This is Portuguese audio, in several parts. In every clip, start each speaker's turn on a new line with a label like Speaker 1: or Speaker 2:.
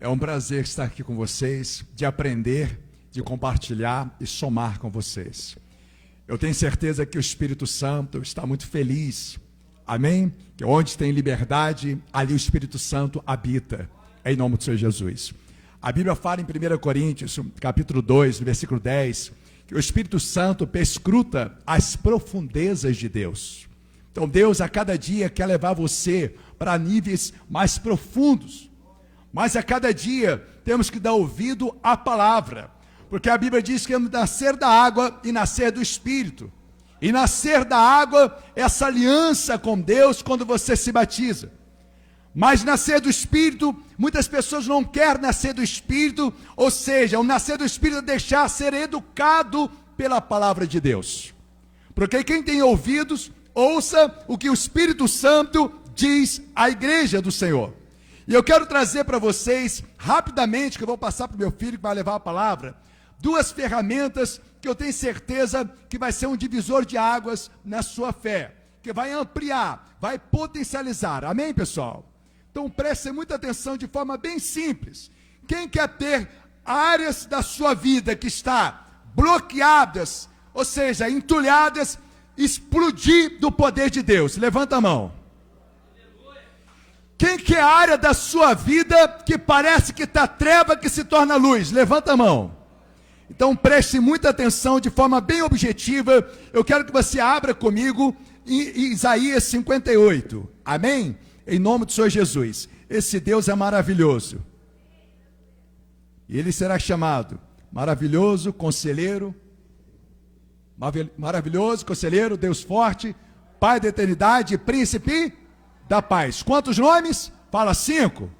Speaker 1: É um prazer estar aqui com vocês, de aprender, de compartilhar e somar com vocês. Eu tenho certeza que o Espírito Santo está muito feliz, amém? Que onde tem liberdade, ali o Espírito Santo habita, em nome do Senhor Jesus. A Bíblia fala em 1 Coríntios, capítulo 2, versículo 10, que o Espírito Santo perscruta as profundezas de Deus. Então Deus a cada dia quer levar você para níveis mais profundos. Mas a cada dia temos que dar ouvido à palavra, porque a Bíblia diz que é nascer da água e nascer do Espírito. E nascer da água é essa aliança com Deus quando você se batiza. Mas nascer do Espírito, muitas pessoas não querem nascer do Espírito, ou seja, o nascer do Espírito é deixar ser educado pela palavra de Deus. Porque quem tem ouvidos, ouça o que o Espírito Santo diz à igreja do Senhor. E eu quero trazer para vocês, rapidamente, que eu vou passar para o meu filho que vai levar a palavra, duas ferramentas que eu tenho certeza que vai ser um divisor de águas na sua fé, que vai ampliar, vai potencializar. Amém, pessoal? Então prestem muita atenção de forma bem simples. Quem quer ter áreas da sua vida que está bloqueadas, ou seja, entulhadas, explodir do poder de Deus? Levanta a mão. Quem quer a área da sua vida que parece que está treva, que se torna luz? Levanta a mão. Então preste muita atenção de forma bem objetiva. Eu quero que você abra comigo em Isaías 58. Amém? Em nome do Senhor Jesus. Esse Deus é maravilhoso. E ele será chamado maravilhoso, conselheiro, Deus forte, Pai da eternidade, príncipe da paz. Quantos nomes? Fala 5.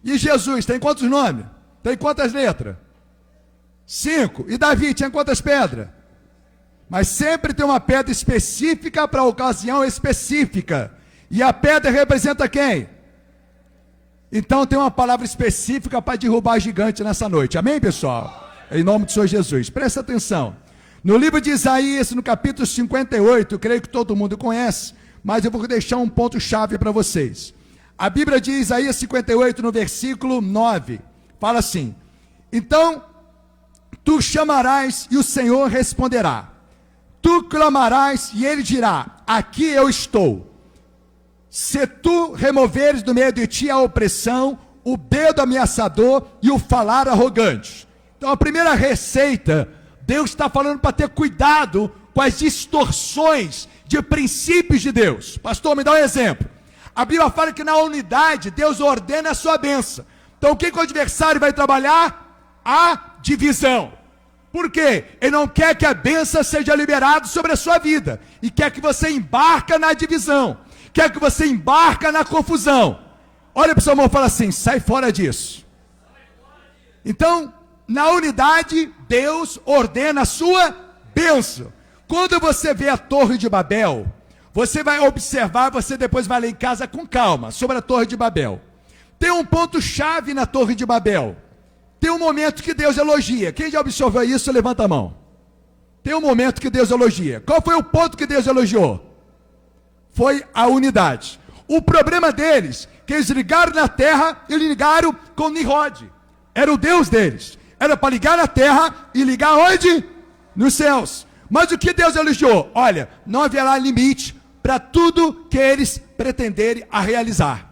Speaker 1: E Jesus tem quantos nomes? Tem quantas letras? 5. E Davi tinha quantas pedras? Mas sempre tem uma pedra específica para a ocasião específica. E a pedra representa quem? Então tem uma palavra específica para derrubar gigante nessa noite. Amém, pessoal? Em nome do Senhor Jesus. Presta atenção. No livro de Isaías, no capítulo 58, eu creio que todo mundo conhece, mas eu vou deixar um ponto-chave para vocês. A Bíblia diz, Isaías 58, no versículo 9, fala assim: então tu chamarás e o Senhor responderá. Tu clamarás e ele dirá: aqui eu estou. Se tu removeres do meio de ti a opressão, o dedo ameaçador e o falar arrogante. Então a primeira receita, Deus está falando para ter cuidado com as distorções de princípios de Deus. Pastor, me dá um exemplo. A Bíblia fala que na unidade Deus ordena a sua bênção. Então o que o adversário vai trabalhar? A divisão. Por quê? Ele não quer que a bênção seja liberada sobre a sua vida. E quer que você embarque na divisão. Quer que você embarque na confusão. Olha para o seu irmão e fala assim: sai fora disso. Então, na unidade, Deus ordena a sua bênção. Quando você vê a Torre de Babel, você vai observar, você depois vai ler em casa com calma, sobre a Torre de Babel. Tem um ponto-chave na Torre de Babel. Tem um momento que Deus elogia. Quem já observou isso, levanta a mão. Tem um momento que Deus elogia. Qual foi o ponto que Deus elogiou? Foi a unidade. O problema deles, que eles ligaram na terra e ligaram com Nimrod. Era o Deus deles. Era para ligar na terra e ligar onde? Nos céus. Mas o que Deus elogiou? Olha, não haverá limite para tudo que eles pretenderem a realizar.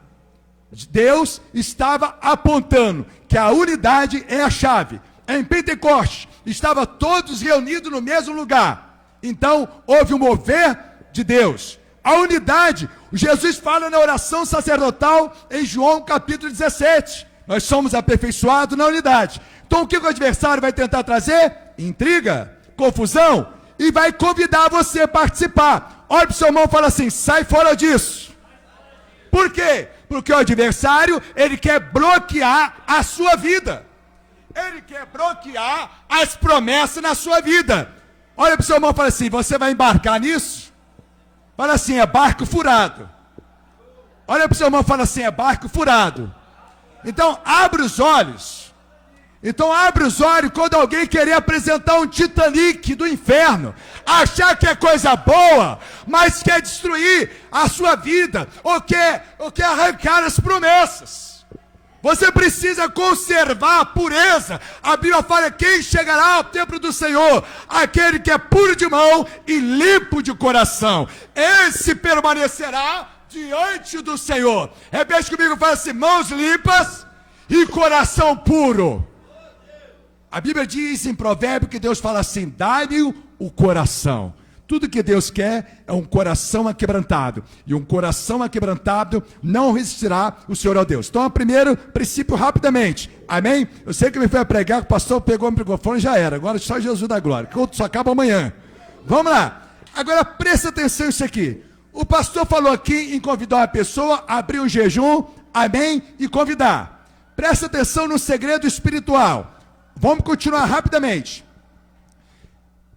Speaker 1: Deus estava apontando que a unidade é a chave. Em Pentecostes, estavam todos reunidos no mesmo lugar. Então, houve um mover de Deus. A unidade, Jesus fala na oração sacerdotal em João capítulo 17. Nós somos aperfeiçoados na unidade. Então, o que o adversário vai tentar trazer? Intriga, confusão, e vai convidar você a participar. Olha para o seu irmão e fala assim: sai fora disso. Por quê? Porque o adversário, ele quer bloquear a sua vida. Ele quer bloquear as promessas na sua vida. Olha para o seu irmão e fala assim: você vai embarcar nisso? Fala assim: é barco furado. Olha para o seu irmão e fala assim: é barco furado. Então, abre os olhos. Então abre os olhos quando alguém querer apresentar um Titanic do inferno, achar que é coisa boa, mas quer destruir a sua vida, ou quer arrancar as promessas. Você precisa conservar a pureza. A Bíblia fala: quem chegará ao templo do Senhor? Aquele que é puro de mão e limpo de coração. Esse permanecerá diante do Senhor. Repete comigo, fala assim: mãos limpas e coração puro. A Bíblia diz em Provérbio que Deus fala assim: dai-me o coração. Tudo que Deus quer é um coração aquebrantado. E um coração aquebrantado não resistirá o Senhor ao Deus. Então, o primeiro princípio, rapidamente. Amém? Eu sei que me foi a pregar, que o pastor pegou o microfone e já era. Agora só Jesus da glória. Que outro só acaba amanhã. Vamos lá. Agora presta atenção nisso aqui. O pastor falou aqui em convidar uma pessoa, abrir um jejum, amém? E convidar. Presta atenção no segredo espiritual. Vamos continuar rapidamente.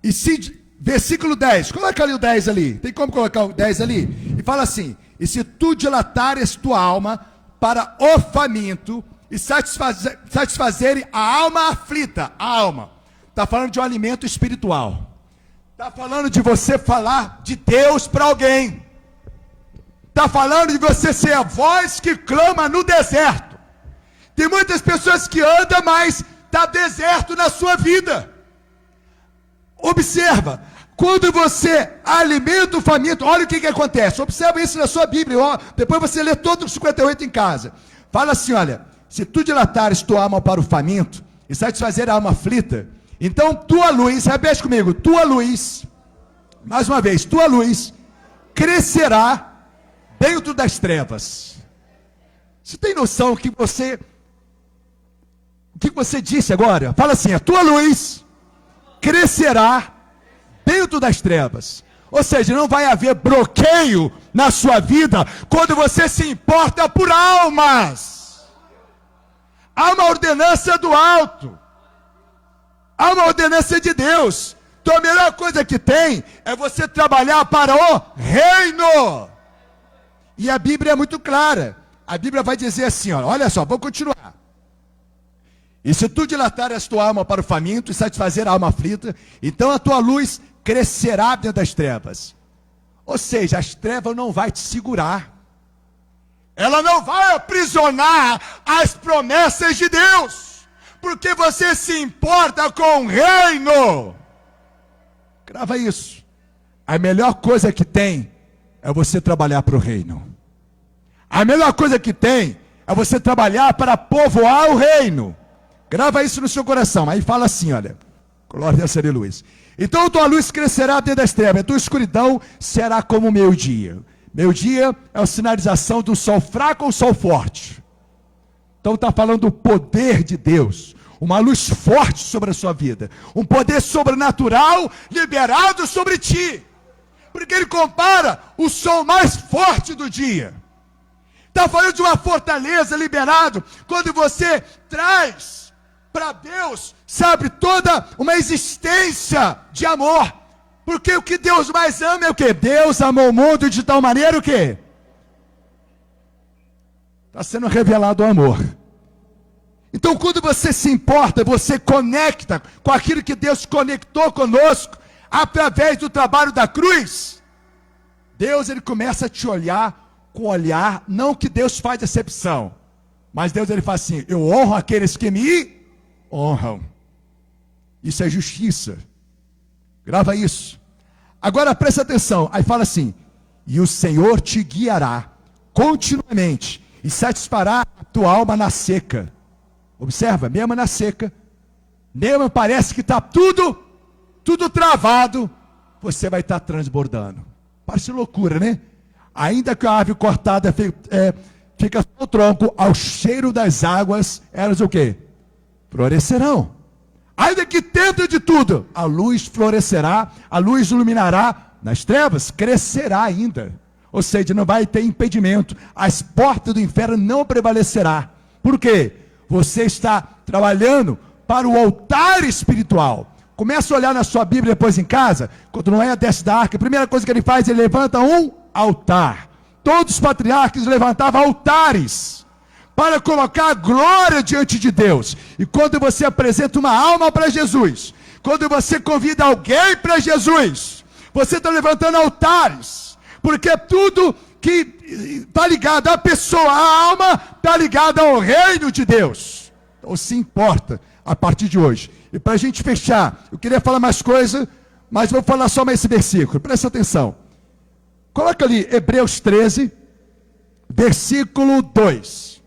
Speaker 1: E se... Versículo 10, coloca ali o 10 ali, tem como colocar o 10 ali? E fala assim: e se tu dilatares tua alma para o faminto e satisfazer a alma aflita, a alma, está falando de um alimento espiritual, está falando de você falar de Deus para alguém, está falando de você ser a voz que clama no deserto. Tem muitas pessoas que andam, mas está deserto na sua vida. Observa, quando você alimenta o faminto, olha o que acontece. Observa isso na sua Bíblia, ó, depois você lê todos os 58 em casa. Fala assim, olha: se tu dilatares tua alma para o faminto e satisfazer a alma aflita, então tua luz, repete comigo, tua luz, mais uma vez, tua luz crescerá dentro das trevas. Você tem noção o que você disse agora? Fala assim: a tua luz crescerá dentro das trevas. Ou seja, não vai haver bloqueio na sua vida quando você se importa por almas. Há uma ordenança do alto, há uma ordenança de Deus. Então a melhor coisa que tem é você trabalhar para o reino. E a Bíblia é muito clara. A Bíblia vai dizer assim, olha só, vou continuar. E se tu dilatares a tua alma para o faminto e satisfazer a alma aflita, então a tua luz crescerá dentro das trevas. Ou seja, as trevas não vão te segurar. Ela não vai aprisionar as promessas de Deus. Porque você se importa com o reino. Grava isso. A melhor coisa que tem é você trabalhar para o reino. A melhor coisa que tem é você trabalhar para povoar o reino. Grava isso no seu coração. Aí fala assim, olha. Glória a Deus, Luiz. Então tua luz crescerá dentro das trevas, a tua escuridão será como o meio-dia. Meio-dia é a sinalização do sol fraco ou sol forte. Então está falando do poder de Deus. Uma luz forte sobre a sua vida. Um poder sobrenatural liberado sobre ti. Porque ele compara o sol mais forte do dia. Está falando de uma fortaleza liberado quando você traz para Deus, sabe, toda uma existência de amor. Porque o que Deus mais ama é o quê? Deus amou o mundo de tal maneira o quê? Está sendo revelado o amor. Então quando você se importa, você conecta com aquilo que Deus conectou conosco, através do trabalho da cruz, Deus ele começa a te olhar com olhar, não que Deus faz exceção, mas Deus ele faz assim: eu honro aqueles que me honram. Isso é justiça. Grava isso. Agora presta atenção. Aí fala assim: e o Senhor te guiará continuamente e satisfará a tua alma na seca. Observa, mesmo na seca, mesmo parece que está tudo travado, você vai estar transbordando. Parece loucura, né? Ainda que a árvore cortada fica só o tronco, ao cheiro das águas, elas o quê? Florescerão. Ainda que dentro de tudo, a luz florescerá, a luz iluminará, nas trevas crescerá ainda. Ou seja, não vai ter impedimento, as portas do inferno não prevalecerá. Por quê? Você está trabalhando para o altar espiritual. Começa a olhar na sua Bíblia depois em casa, quando Noé desce da arca, a primeira coisa que ele faz, ele levanta um altar. Todos os patriarcas levantavam altares para colocar a glória diante de Deus. E quando você apresenta uma alma para Jesus, quando você convida alguém para Jesus, você está levantando altares, porque tudo que está ligado à pessoa, à alma, está ligado ao reino de Deus. Então se importa a partir de hoje. E para a gente fechar, eu queria falar mais coisa, mas vou falar só mais esse versículo. Presta atenção. Coloca ali Hebreus 13, versículo 2.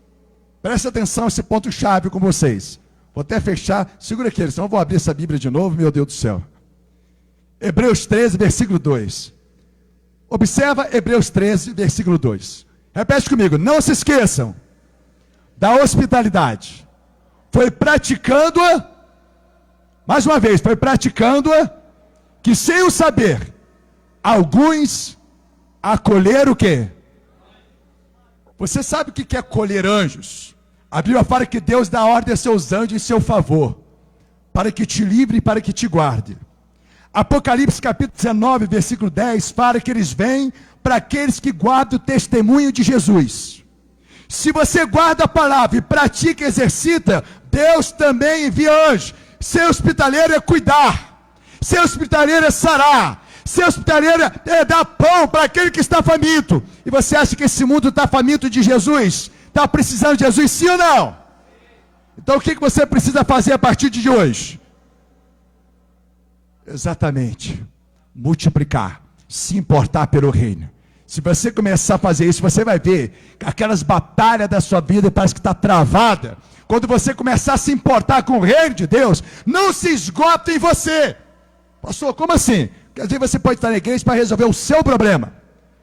Speaker 1: Presta atenção a esse ponto-chave com vocês. Vou até fechar. Segura aqui, senão eu vou abrir essa Bíblia de novo, meu Deus do céu. Hebreus 13, versículo 2. Observa Hebreus 13, versículo 2. Repete comigo. Não se esqueçam da hospitalidade. Foi praticando-a, mais uma vez, foi praticando-a, que sem o saber, alguns acolheram o quê? Você sabe o que é acolher anjos? A Bíblia fala que Deus dá ordem a seus anjos em seu favor, para que te livre e para que te guarde. Apocalipse capítulo 19, versículo 10, fala que eles vêm para aqueles que guardam o testemunho de Jesus. Se você guarda a palavra e pratica e exercita, Deus também envia anjos. Ser hospitaleiro é cuidar, ser hospitaleiro é sarar, ser hospitaleiro é dar pão para aquele que está faminto. E você acha que esse mundo está faminto de Jesus? Está precisando de Jesus, sim ou não? Então o que você precisa fazer a partir de hoje? Exatamente, multiplicar, se importar pelo reino. Se você começar a fazer isso, você vai ver que aquelas batalhas da sua vida parece que está travada. Quando você começar a se importar com o reino de Deus, não se esgota em você. Pastor, como assim? Quer dizer, você pode estar na igreja para resolver o seu problema.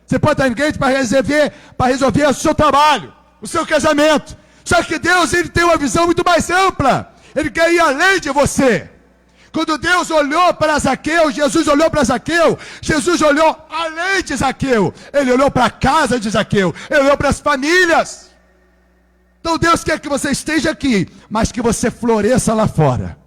Speaker 1: Você pode estar na igreja para resolver o seu trabalho, o seu casamento. Só que Deus, ele tem uma visão muito mais ampla. Ele quer ir além de você. Quando Deus olhou para Zaqueu, Jesus olhou para Zaqueu, Jesus olhou além de Zaqueu. Ele olhou para a casa de Zaqueu, ele olhou para as famílias. Então Deus quer que você esteja aqui, mas que você floresça lá fora.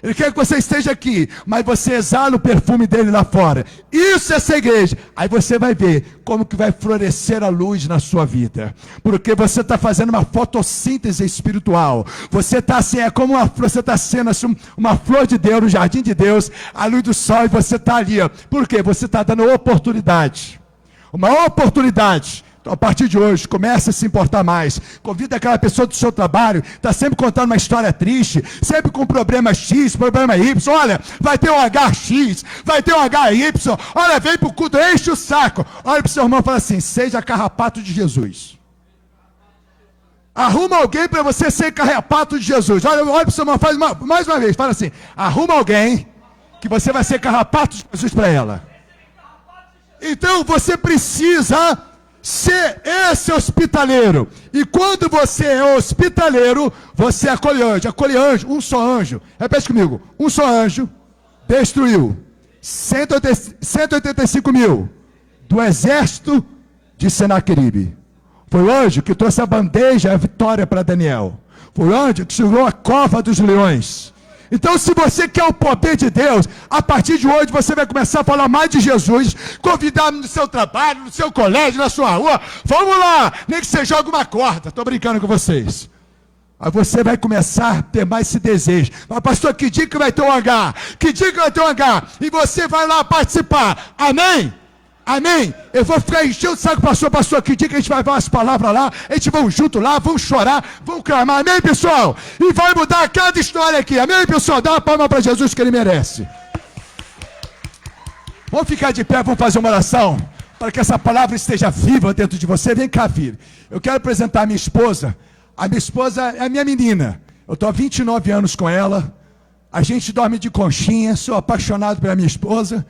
Speaker 1: Ele quer que você esteja aqui, mas você exala o perfume dele lá fora. Isso é essa igreja. Aí você vai ver como que vai florescer a luz na sua vida. Porque você está fazendo uma fotossíntese espiritual. Você está assim, é como você está sendo assim, uma flor de Deus, no jardim de Deus, a luz do sol, e você está ali. Ó. Por quê? Você está dando oportunidade. Uma oportunidade. Então, a partir de hoje, comece a se importar mais. Convida aquela pessoa do seu trabalho, está sempre contando uma história triste, sempre com problema X, problema Y. Olha, vai ter um HX, vai ter um HY. Olha, vem para o culto, enche o saco. Olha para o seu irmão e fala assim: seja carrapato de Jesus. Arruma alguém para você ser carrapato de Jesus. Olha para o seu irmão, faz mais uma vez, fala assim: arruma alguém que você vai ser carrapato de Jesus para ela. Então, você precisa ser esse hospitaleiro. E quando você é hospitaleiro, você acolhe anjo. Acolhe anjo, um só anjo. Repete comigo. Um só anjo destruiu 185 mil do exército de Senaqueribe. Foi o anjo que trouxe a bandeja, a vitória para Daniel. Foi o anjo que segurou a cova dos leões. Então, se você quer o poder de Deus, a partir de hoje você vai começar a falar mais de Jesus, convidar no seu trabalho, no seu colégio, na sua rua. Vamos lá, nem que você jogue uma corda. Estou brincando com vocês. Aí você vai começar a ter mais esse desejo. Mas, pastor, que dia que vai ter um H? Que dia que vai ter um H? E você vai lá participar. Amém? Amém? Eu vou ficar enchendo o saco, pastor, que dia que a gente vai ver umas palavras lá, a gente vai junto lá, vamos chorar, vamos clamar, amém, pessoal? E vai mudar cada história aqui, amém, pessoal? Dá uma palma para Jesus que ele merece. Vamos ficar de pé, vamos fazer uma oração, para que essa palavra esteja viva dentro de você. Vem cá, filho. Eu quero apresentar a minha esposa é a minha menina, eu estou há 29 anos com ela, a gente dorme de conchinha, sou apaixonado pela minha esposa,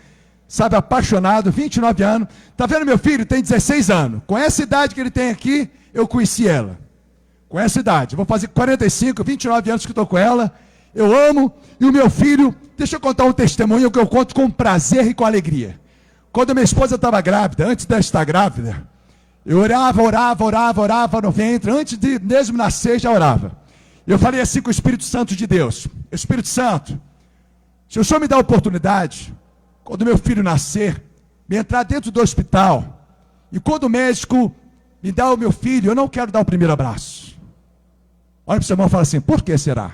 Speaker 1: sabe, apaixonado, 29 anos. Está vendo meu filho? Tem 16 anos. Com essa idade que ele tem aqui, eu conheci ela. Com essa idade. Vou fazer 45, 29 anos que estou com ela. Eu amo. E o meu filho, deixa eu contar um testemunho que eu conto com prazer e com alegria. Quando minha esposa estava grávida, antes dela estar grávida, eu orava no ventre. Antes de mesmo nascer, já orava. Eu falei assim com o Espírito Santo de Deus: Espírito Santo, se o Senhor me dá a oportunidade, quando meu filho nascer, me entrar dentro do hospital, e quando o médico me dá o meu filho, eu não quero dar o primeiro abraço. Olha para o seu irmão e fala assim: por que será?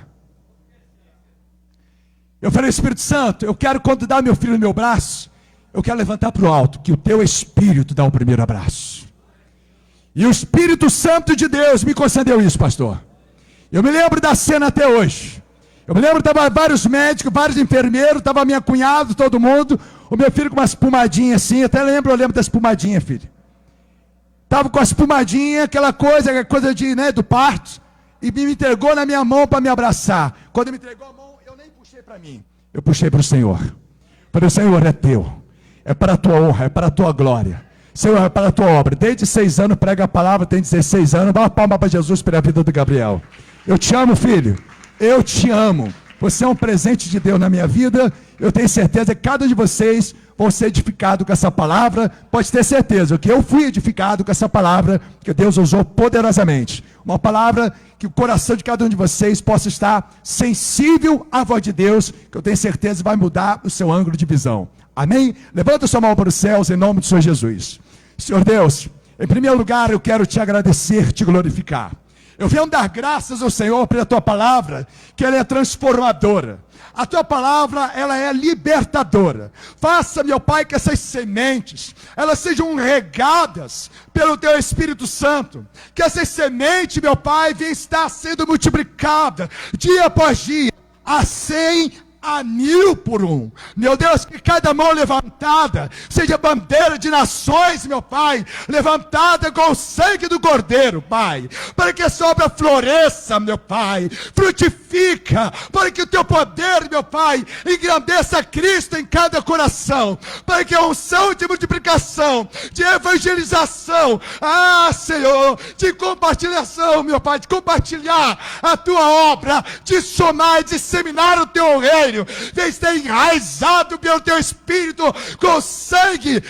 Speaker 1: Eu falei: Espírito Santo, eu quero, quando dá o meu filho no meu braço, eu quero levantar para o alto, que o teu Espírito dá o primeiro abraço. E o Espírito Santo de Deus me concedeu isso, pastor. Eu me lembro da cena até hoje. Eu me lembro que estavam vários médicos, vários enfermeiros, estava minha cunhada, todo mundo. O meu filho com uma espumadinha assim, eu lembro da espumadinha, filho. Estava com a espumadinha, aquela coisa de, né, do parto, e me entregou na minha mão para me abraçar. Quando ele me entregou a mão, eu nem puxei para mim. Eu puxei para o Senhor. Falei, o Senhor é teu. É para a tua honra, é para a tua glória. Senhor, é para a tua obra. Desde 6 anos prega a palavra, tem 16 anos. Dá uma palma para Jesus pela vida do Gabriel. Eu te amo, filho. Eu te amo. Você é um presente de Deus na minha vida. Eu tenho certeza que cada um de vocês vão ser edificados com essa palavra. Pode ter certeza que eu fui edificado com essa palavra que Deus usou poderosamente. Uma palavra que o coração de cada um de vocês possa estar sensível à voz de Deus, que eu tenho certeza vai mudar o seu ângulo de visão. Amém? Levanta sua mão para os céus em nome do Senhor Jesus. Senhor Deus, em primeiro lugar eu quero te agradecer, te glorificar. Eu venho dar graças ao Senhor pela tua palavra, que ela é transformadora. A tua palavra, ela é libertadora. Faça, meu Pai, que essas sementes, elas sejam regadas pelo teu Espírito Santo. Que essas sementes, meu Pai, venham estar sendo multiplicadas dia após dia, a 100, a 1000 por um. Meu Deus, que cada mão levantada seja bandeira de nações, meu Pai, levantada com o sangue do Cordeiro, Pai, para que essa obra floresça, meu Pai, frutifica, para que o teu poder, meu Pai, engrandeça Cristo em cada coração, para que a unção de multiplicação, de evangelização, Senhor, de compartilhação, meu Pai, de compartilhar a tua obra, de somar e disseminar o teu reino, vem ser enraizado pelo teu Espírito, com sangue,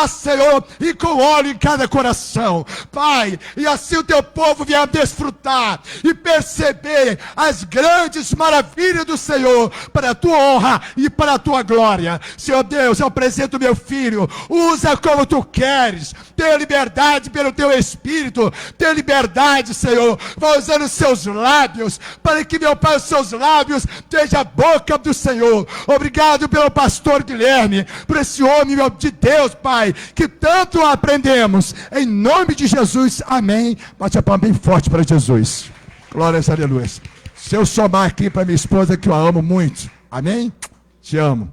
Speaker 1: Senhor, e com óleo em cada coração, Pai, e assim o teu povo venha desfrutar e perceber as grandes maravilhas do Senhor, para a tua honra e para a tua glória. Senhor Deus, eu apresento meu filho, usa como tu queres, tenha liberdade pelo teu Espírito, tenha liberdade, Senhor, vai usando os seus lábios, para que, meu Pai, os seus lábios sejam a boca do Senhor. Obrigado pelo pastor Guilherme, por esse homem, meu, de Deus, Pai, que tanto aprendemos, em nome de Jesus, amém. Bate a palma bem forte para Jesus. Glórias, aleluia. Se eu somar aqui para minha esposa, que eu a amo muito, amém? Te amo.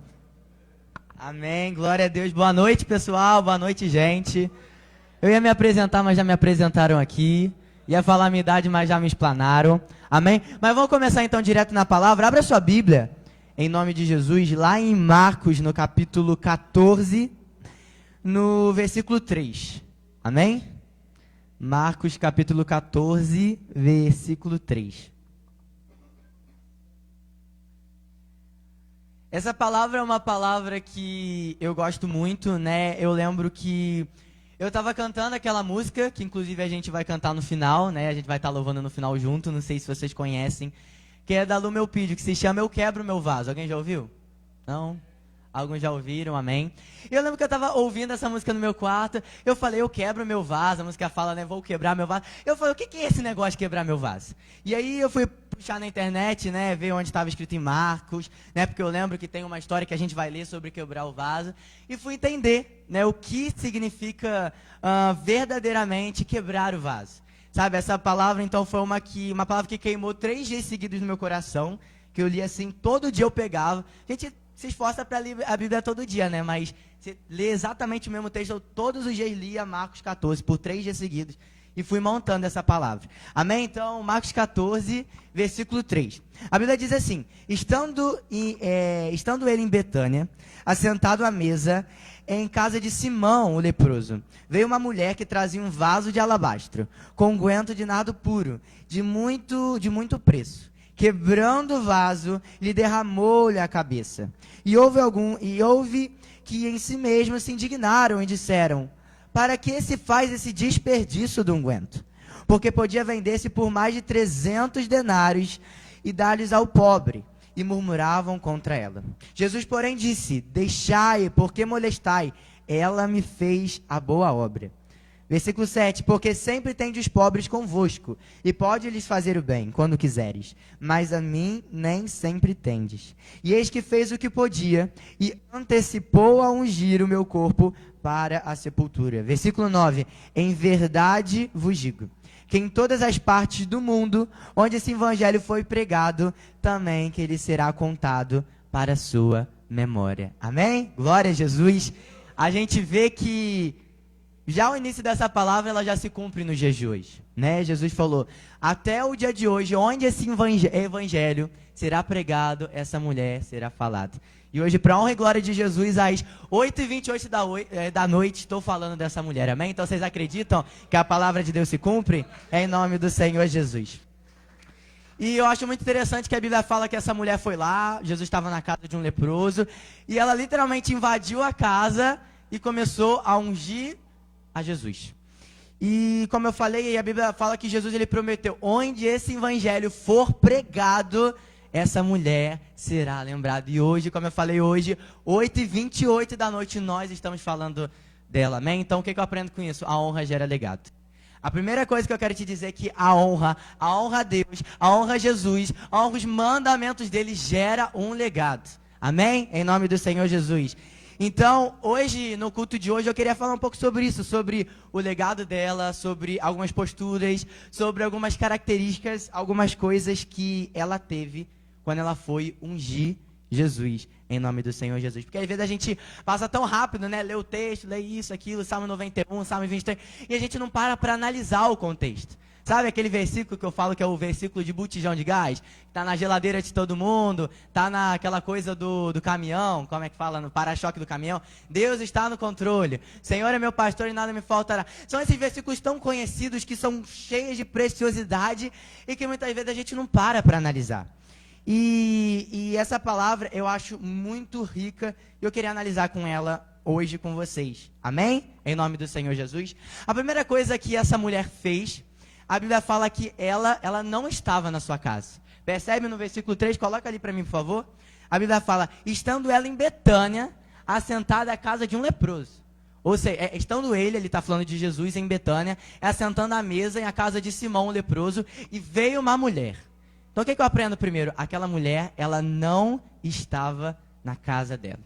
Speaker 2: Amém, glória a Deus. Boa noite, pessoal, boa noite, gente. Eu ia me apresentar, mas já me apresentaram aqui. Ia falar a minha idade, mas já me explanaram. Amém? Mas vamos começar então direto na palavra. Abra sua Bíblia, em nome de Jesus, lá em Marcos, no capítulo 14, no versículo 3. Amém? Marcos, capítulo 14, versículo 3. Essa palavra é uma palavra que eu gosto muito, né? Eu lembro que eu estava cantando aquela música, que inclusive a gente vai cantar no final, né? A gente vai estar louvando no final junto, não sei se vocês conhecem, que é da Lu Melpídio, que se chama Eu Quebro Meu Vaso. Alguém já ouviu? Não? Alguns já ouviram, amém? E eu lembro que eu estava ouvindo essa música no meu quarto, eu falei, eu quebro meu vaso, a música fala, né, vou quebrar meu vaso. Eu falei, o que é esse negócio de quebrar meu vaso? E aí eu fui puxar na internet, né, ver onde estava escrito em Marcos, né, porque eu lembro que tem uma história que a gente vai ler sobre quebrar o vaso, e fui entender, né, o que significa verdadeiramente quebrar o vaso. Sabe, essa palavra, então, foi uma palavra que queimou 3 dias seguidos no meu coração, que eu li assim, todo dia eu pegava. Gente, se esforça para ler a Bíblia todo dia, né? Mas você lê exatamente o mesmo texto. Eu todos os dias lia Marcos 14, por 3 dias seguidos. E fui montando essa palavra. Amém? Então, Marcos 14, versículo 3. A Bíblia diz assim: estando ele em Betânia, assentado à mesa, em casa de Simão, o leproso, veio uma mulher que trazia um vaso de alabastro, com unguento de nardo puro, de muito preço. Quebrando o vaso, lhe derramou-lhe a cabeça. E houve que em si mesmos se indignaram e disseram: para que se faz esse desperdício do unguento? Porque podia vender-se por mais de 300 denários e dar-lhes ao pobre. E murmuravam contra ela. Jesus, porém, disse: deixai, porque molestai? Ela me fez a boa obra. Versículo 7, porque sempre tendes os pobres convosco, e pode lhes fazer o bem, quando quiseres, mas a mim nem sempre tendes. E eis que fez o que podia, e antecipou a ungir o meu corpo para a sepultura. Versículo 9, em verdade vos digo, que em todas as partes do mundo, onde esse evangelho foi pregado, também que ele será contado para a sua memória. Amém? Glória a Jesus. A gente vê que já o início dessa palavra, ela já se cumpre nos dias de hoje, né? Jesus falou, até o dia de hoje, onde esse evangelho será pregado, essa mulher será falada. E hoje, para a honra e glória de Jesus, às 8h28 da noite, estou falando dessa mulher, amém? Então, vocês acreditam que a palavra de Deus se cumpre? É em nome do Senhor Jesus. E eu acho muito interessante que a Bíblia fala que essa mulher foi lá, Jesus estava na casa de um leproso, e ela literalmente invadiu a casa e começou a ungir a Jesus. E como eu falei, a Bíblia fala que Jesus ele prometeu, onde esse evangelho for pregado, essa mulher será lembrada. E hoje, como eu falei hoje, 8h28 da noite, nós estamos falando dela, amém? Então o que eu aprendo com isso? A honra gera legado. A primeira coisa que eu quero te dizer é que a honra a Deus, a honra a Jesus, a honra os mandamentos dele gera um legado. Amém? Em nome do Senhor Jesus. Então, hoje, no culto de hoje, eu queria falar um pouco sobre isso, sobre o legado dela, sobre algumas posturas, sobre algumas características, algumas coisas que ela teve quando ela foi ungir Jesus, em nome do Senhor Jesus. Porque às vezes a gente passa tão rápido, né? Lê o texto, lê isso, aquilo, Salmo 91, Salmo 23, e a gente não para analisar o contexto. Sabe aquele versículo que eu falo que é o versículo de botijão de gás? Tá na geladeira de todo mundo, tá naquela coisa do caminhão, como é que fala, no para-choque do caminhão. Deus está no controle. Senhor é meu pastor e nada me faltará. São esses versículos tão conhecidos que são cheios de preciosidade e que muitas vezes a gente não para analisar. E essa palavra eu acho muito rica e eu queria analisar com ela hoje com vocês. Amém? Em nome do Senhor Jesus. A primeira coisa que essa mulher fez, a Bíblia fala que ela não estava na sua casa. Percebe no versículo 3? Coloca ali para mim, por favor. A Bíblia fala, estando ela em Betânia, assentada à casa de um leproso. Ou seja, estando ele está falando de Jesus em Betânia, assentando à mesa em a casa de Simão, o leproso, e veio uma mulher. Então o que eu aprendo primeiro? Aquela mulher, ela não estava na casa dela.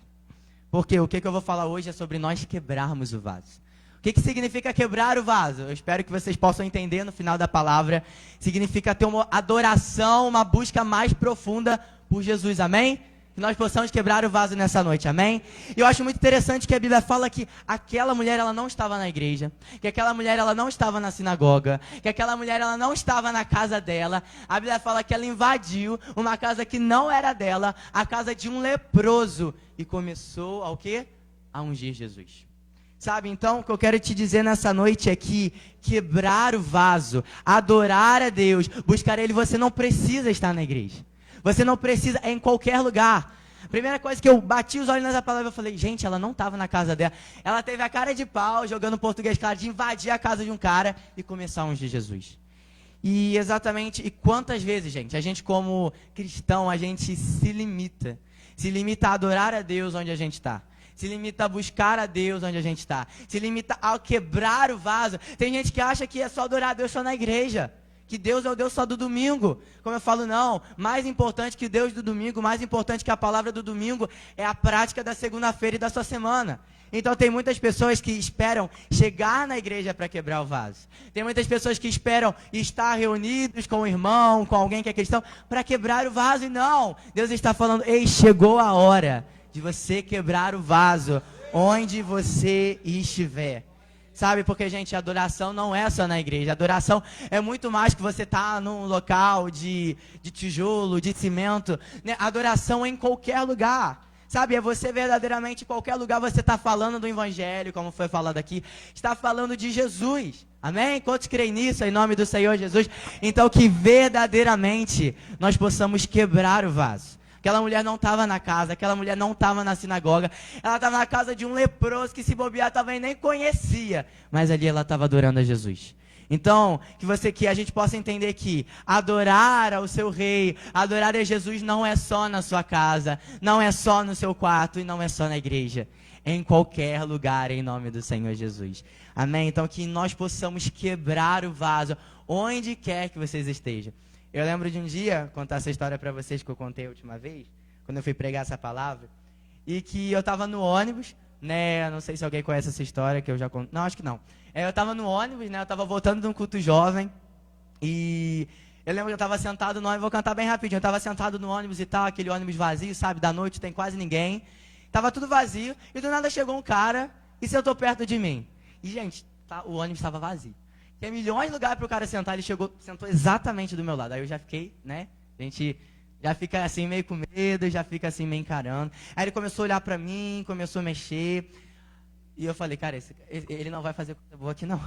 Speaker 2: Porque o que eu vou falar hoje é sobre nós quebrarmos o vaso. O que significa quebrar o vaso? Eu espero que vocês possam entender no final da palavra. Significa ter uma adoração, uma busca mais profunda por Jesus, amém? Que nós possamos quebrar o vaso nessa noite, amém? E eu acho muito interessante que a Bíblia fala que aquela mulher, ela não estava na igreja, que aquela mulher, ela não estava na sinagoga, que aquela mulher, ela não estava na casa dela. A Bíblia fala que ela invadiu uma casa que não era dela, a casa de um leproso, e começou ao quê? A ungir Jesus. Sabe, então, o que eu quero te dizer nessa noite é que quebrar o vaso, adorar a Deus, buscar Ele, você não precisa estar na igreja. Você não precisa, é em qualquer lugar. A primeira coisa que eu bati os olhos nessa palavra, eu falei, gente, ela não estava na casa dela. Ela teve a cara de pau, jogando português claro, de invadir a casa de um cara e começar a ungir Jesus. E exatamente, e quantas vezes, gente, a gente como cristão, a gente se limita a adorar a Deus onde a gente está. Se limita a buscar a Deus onde a gente está. Se limita a quebrar o vaso. Tem gente que acha que é só adorar a Deus só na igreja. Que Deus é o Deus só do domingo. Como eu falo, não. Mais importante que o Deus do domingo, mais importante que a palavra do domingo, é a prática da segunda-feira e da sua semana. Então tem muitas pessoas que esperam chegar na igreja para quebrar o vaso. Tem muitas pessoas que esperam estar reunidos com o irmão, com alguém que é cristão, para quebrar o vaso. E não, Deus está falando, ei, chegou a hora de você quebrar o vaso onde você estiver. Sabe, porque, gente, a adoração não é só na igreja. A adoração é muito mais que você estar num local de tijolo, de cimento. Né? A adoração é em qualquer lugar. Sabe, é você verdadeiramente, em qualquer lugar, você está falando do Evangelho, como foi falado aqui. Está falando de Jesus. Amém? Quantos creem nisso, em nome do Senhor Jesus? Então, que verdadeiramente nós possamos quebrar o vaso. Aquela mulher não estava na casa, aquela mulher não estava na sinagoga, ela estava na casa de um leproso que se bobear também nem conhecia, mas ali ela estava adorando a Jesus. Então, que a gente possa entender que adorar ao seu rei, adorar a Jesus não é só na sua casa, não é só no seu quarto e não é só na igreja. Em qualquer lugar, em nome do Senhor Jesus. Amém? Então que nós possamos quebrar o vaso, onde quer que vocês estejam. Eu lembro de um dia, contar essa história para vocês que eu contei a última vez, quando eu fui pregar essa palavra, e que eu estava no ônibus, né, não sei se alguém conhece essa história, que eu já conto, não, acho que não. Eu estava no ônibus, né, eu estava voltando de um culto jovem, e eu lembro que eu estava sentado no ônibus, vou cantar bem rapidinho, eu estava sentado no ônibus e tal, aquele ônibus vazio, sabe, da noite, tem quase ninguém, estava tudo vazio, e do nada chegou um cara e sentou perto de mim. E, gente, o ônibus estava vazio. Tinha milhões de lugares para o cara sentar, ele sentou exatamente do meu lado. Aí eu já fiquei, né? A gente já fica assim meio com medo, já fica assim meio encarando. Aí ele começou a olhar para mim, começou a mexer. E eu falei, cara, ele não vai fazer coisa boa aqui não.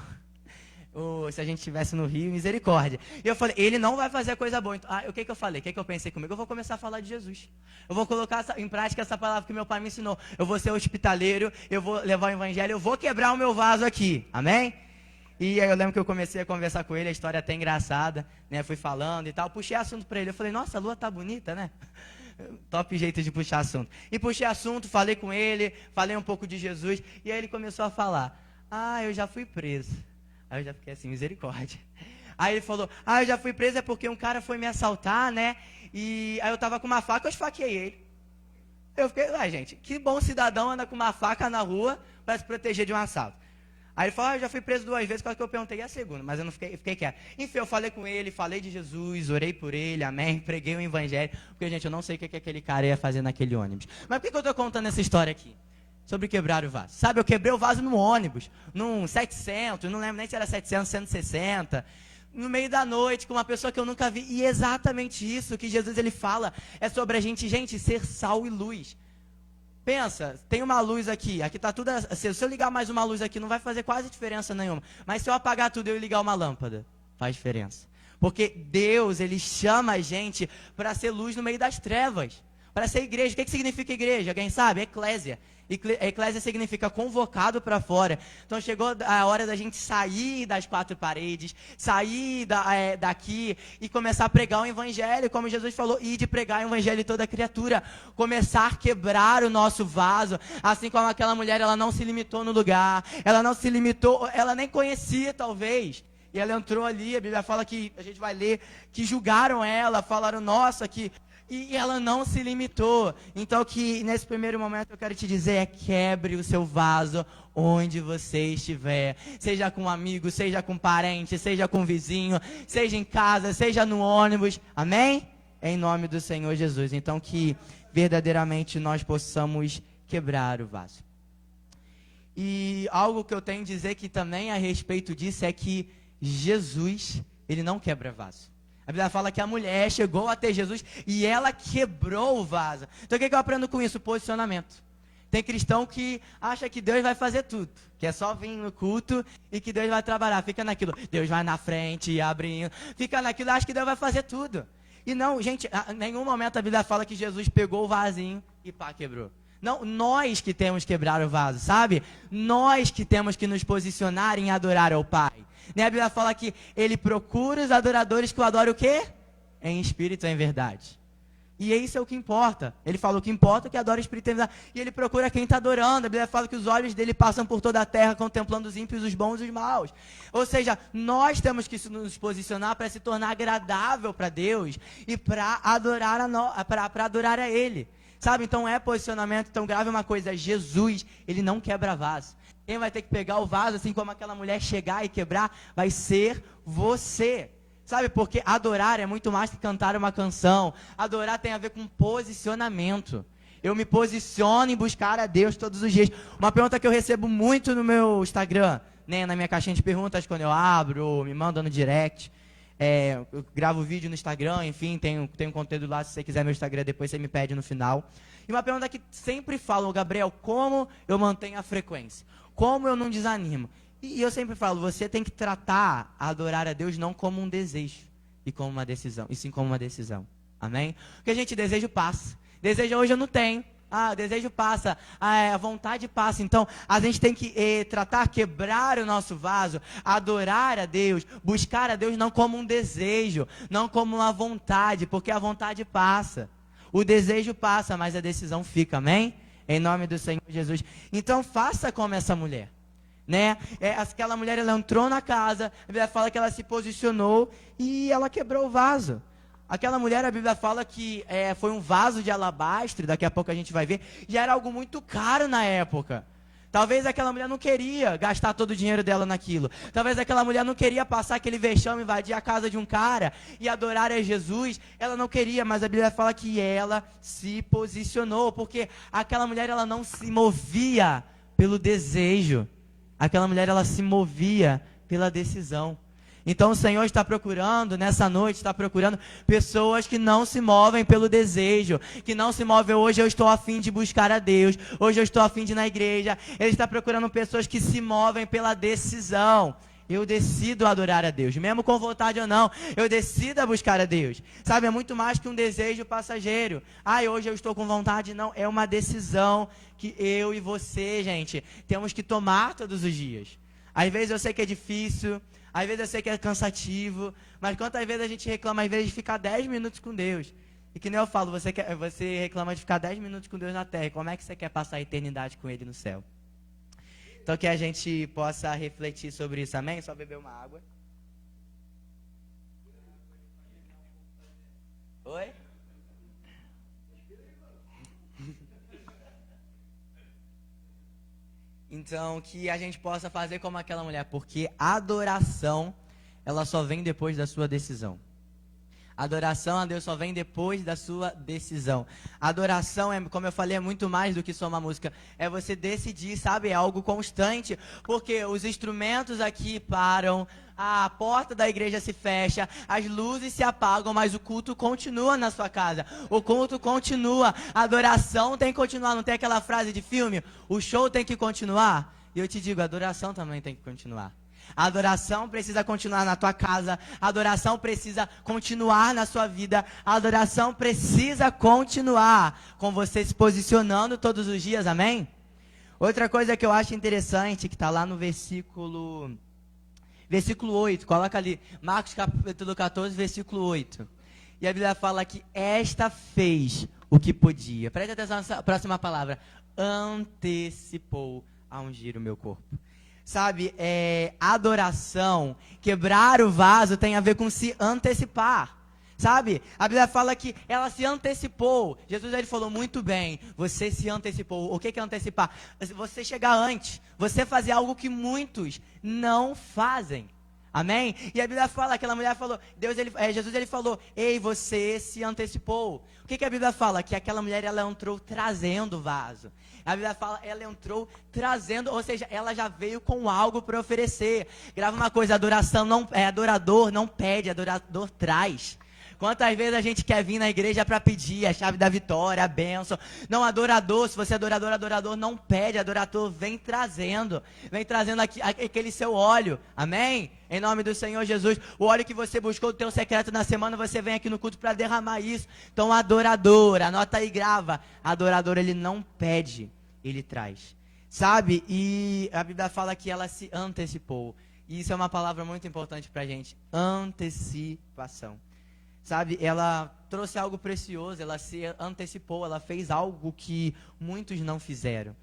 Speaker 2: Ou se a gente estivesse no Rio, misericórdia. E eu falei, ele não vai fazer coisa boa. Então, o que eu falei? O que eu pensei comigo? Eu vou começar a falar de Jesus. Eu vou colocar em prática essa palavra que meu pai me ensinou. Eu vou ser hospitaleiro, eu vou levar o evangelho, eu vou quebrar o meu vaso aqui. Amém? E aí eu lembro que eu comecei a conversar com ele, a história é até engraçada, né? Fui falando e tal, puxei assunto para ele. Eu falei, nossa, a lua tá bonita, né? Top jeito de puxar assunto. E puxei assunto, falei com ele, falei um pouco de Jesus. E aí ele começou a falar, eu já fui preso. Aí eu já fiquei assim, misericórdia. Aí ele falou, eu já fui preso é porque um cara foi me assaltar, né? E aí eu tava com uma faca, eu esfaqueei ele. Eu fiquei, gente, que bom cidadão anda com uma faca na rua para se proteger de um assalto. Aí ele falou, eu já fui preso 2 vezes, quase que eu perguntei a segunda, mas eu não fiquei quieto. Enfim, eu falei com ele, falei de Jesus, orei por ele, amém, preguei o evangelho, porque, gente, eu não sei o que aquele cara ia fazer naquele ônibus. Mas por que eu estou contando essa história aqui? Sobre quebrar o vaso. Sabe, eu quebrei o vaso no ônibus, num 700, não lembro nem se era 700, 160, no meio da noite, com uma pessoa que eu nunca vi. E exatamente isso que Jesus ele fala, é sobre a gente, ser sal e luz. Pensa, tem uma luz aqui está tudo, se eu ligar mais uma luz aqui, não vai fazer quase diferença nenhuma. Mas se eu apagar tudo e eu ligar uma lâmpada, faz diferença. Porque Deus, ele chama a gente para ser luz no meio das trevas. Para ser igreja. O que significa igreja? Alguém sabe? Eclésia. Eclésia significa convocado para fora. Então chegou a hora da gente sair das 4 paredes, sair daqui e começar a pregar o evangelho, como Jesus falou, e de pregar o evangelho em toda criatura, começar a quebrar o nosso vaso, assim como aquela mulher, ela não se limitou no lugar, ela não se limitou, ela nem conhecia talvez, e ela entrou ali, a Bíblia fala que, a gente vai ler, que julgaram ela, falaram, nossa, que... E ela não se limitou. Então que nesse primeiro momento eu quero te dizer é quebre o seu vaso onde você estiver. Seja com um amigo, seja com um parente, seja com um vizinho, seja em casa, seja no ônibus. Amém? Em nome do Senhor Jesus. Então que verdadeiramente nós possamos quebrar o vaso. E algo que eu tenho a dizer que também a respeito disso é que Jesus, ele não quebra vaso. A Bíblia fala que a mulher chegou até Jesus e ela quebrou o vaso. Então o que eu aprendo com isso? Posicionamento. Tem cristão que acha que Deus vai fazer tudo, que é só vir no culto e que Deus vai trabalhar. Fica naquilo, Deus vai na frente, abrindo. Fica naquilo, acha que Deus vai fazer tudo. E não, gente, em nenhum momento a Bíblia fala que Jesus pegou o vasinho e quebrou. Não, nós que temos que quebrar o vaso, sabe? Nós que temos que nos posicionar em adorar ao Pai. A Bíblia fala que ele procura os adoradores que o adoram o quê? Em espírito e em verdade. E isso é o que importa. Ele fala o que importa é que adora o espírito e em verdade. E ele procura quem está adorando. A Bíblia fala que os olhos dele passam por toda a terra, contemplando os ímpios, os bons e os maus. Ou seja, nós temos que nos posicionar para se tornar agradável para Deus e para adorar a Ele. Sabe, então é posicionamento. Então grave uma coisa, Jesus, ele não quebra vaso. Quem vai ter que pegar o vaso, assim como aquela mulher chegar e quebrar, vai ser você. Sabe, porque adorar é muito mais que cantar uma canção. Adorar tem a ver com posicionamento. Eu me posiciono em buscar a Deus todos os dias. Uma pergunta que eu recebo muito no meu Instagram, né, na minha caixinha de perguntas, quando eu abro, ou me manda no direct. Eu gravo vídeo no Instagram, enfim, tem um conteúdo lá, se você quiser meu Instagram, depois você me pede no final. E uma pergunta que sempre falam, Gabriel, como eu mantenho a frequência? Como eu não desanimo? E eu sempre falo, você tem que tratar a adorar a Deus não como um desejo, e como uma decisão, e sim como uma decisão. Amém? Porque, gente, desejo passa. Desejo hoje eu não tenho. O desejo passa, a vontade passa. Então, a gente tem que quebrar o nosso vaso, adorar a Deus, buscar a Deus não como um desejo, não como uma vontade, porque a vontade passa. O desejo passa, mas a decisão fica, amém? Em nome do Senhor Jesus. Então, faça como essa mulher. né? Aquela mulher, ela entrou na casa, a Bíblia fala que ela se posicionou e ela quebrou o vaso. Aquela mulher, a Bíblia fala que foi um vaso de alabastre, daqui a pouco a gente vai ver, e era algo muito caro na época. Talvez aquela mulher não queria gastar todo o dinheiro dela naquilo. Talvez aquela mulher não queria passar aquele vexame, invadir a casa de um cara e adorar a Jesus. Ela não queria, mas a Bíblia fala que ela se posicionou, porque aquela mulher, ela não se movia pelo desejo. Aquela mulher, ela se movia pela decisão. Então o Senhor está procurando, nessa noite, está procurando pessoas que não se movem pelo desejo, que não se movem, hoje eu estou a fim de buscar a Deus, hoje eu estou a fim de ir na igreja. Ele está procurando pessoas que se movem pela decisão. Eu decido adorar a Deus, mesmo com vontade ou não, eu decido buscar a Deus. Sabe, é muito mais que um desejo passageiro. Hoje eu estou com vontade, não, é uma decisão que eu e você, gente, temos que tomar todos os dias. Às vezes eu sei que é difícil, às vezes eu sei que é cansativo, mas quantas vezes a gente reclama, às vezes, de ficar 10 minutos com Deus? E que nem eu falo, você reclama de ficar 10 minutos com Deus na terra, como é que você quer passar a eternidade com Ele no céu? Então que a gente possa refletir sobre isso, amém? Só beber uma água. Oi? Então, que a gente possa fazer como aquela mulher, porque a adoração, ela só vem depois da sua decisão. A adoração a Deus só vem depois da sua decisão. A adoração, como eu falei, é muito mais do que só uma música. É você decidir, sabe? É algo constante, porque os instrumentos aqui param, a porta da igreja se fecha, as luzes se apagam, mas o culto continua na sua casa. O culto continua, a adoração tem que continuar. Não tem aquela frase de filme? O show tem que continuar? E eu te digo, a adoração também tem que continuar. A adoração precisa continuar na tua casa, a adoração precisa continuar na sua vida, a adoração precisa continuar com você se posicionando todos os dias, amém? Outra coisa que eu acho interessante, que está lá no versículo 8, coloca ali, Marcos capítulo 14, versículo 8. E a Bíblia fala que esta fez o que podia. Preste atenção nessa próxima palavra. Antecipou a ungir o meu corpo. Sabe, adoração, quebrar o vaso tem a ver com se antecipar. Sabe, a Bíblia fala que ela se antecipou. Jesus, ele falou muito bem, você se antecipou. O que é antecipar? Você chegar antes, você fazer algo que muitos não fazem. Amém? E a Bíblia fala, aquela mulher falou, Jesus ele falou, ei, você se antecipou. O que a Bíblia fala? Que aquela mulher, ela entrou trazendo o vaso. A Bíblia fala, ela entrou trazendo, ou seja, ela já veio com algo para oferecer. Grava uma coisa, adorador não pede, adorador traz. Quantas vezes a gente quer vir na igreja para pedir a chave da vitória, a bênção. Não, adorador, se você é adorador não pede, adorador vem trazendo aquele seu óleo, amém? Em nome do Senhor Jesus, o óleo que você buscou do teu secreto na semana, você vem aqui no culto para derramar isso. Então, adorador, anota aí, grava, adorador, ele não pede, ele traz, sabe? E a Bíblia fala que ela se antecipou, e isso é uma palavra muito importante para a gente, antecipação. Sabe, ela trouxe algo precioso, ela se antecipou, ela fez algo que muitos não fizeram.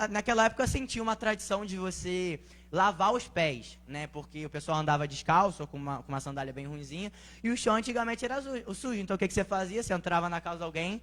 Speaker 2: Naquela época eu sentia uma tradição de você lavar os pés, né? Porque o pessoal andava descalço, ou com uma sandália bem ruinzinha, e o chão antigamente era sujo. Então o que você fazia? Você entrava na casa de alguém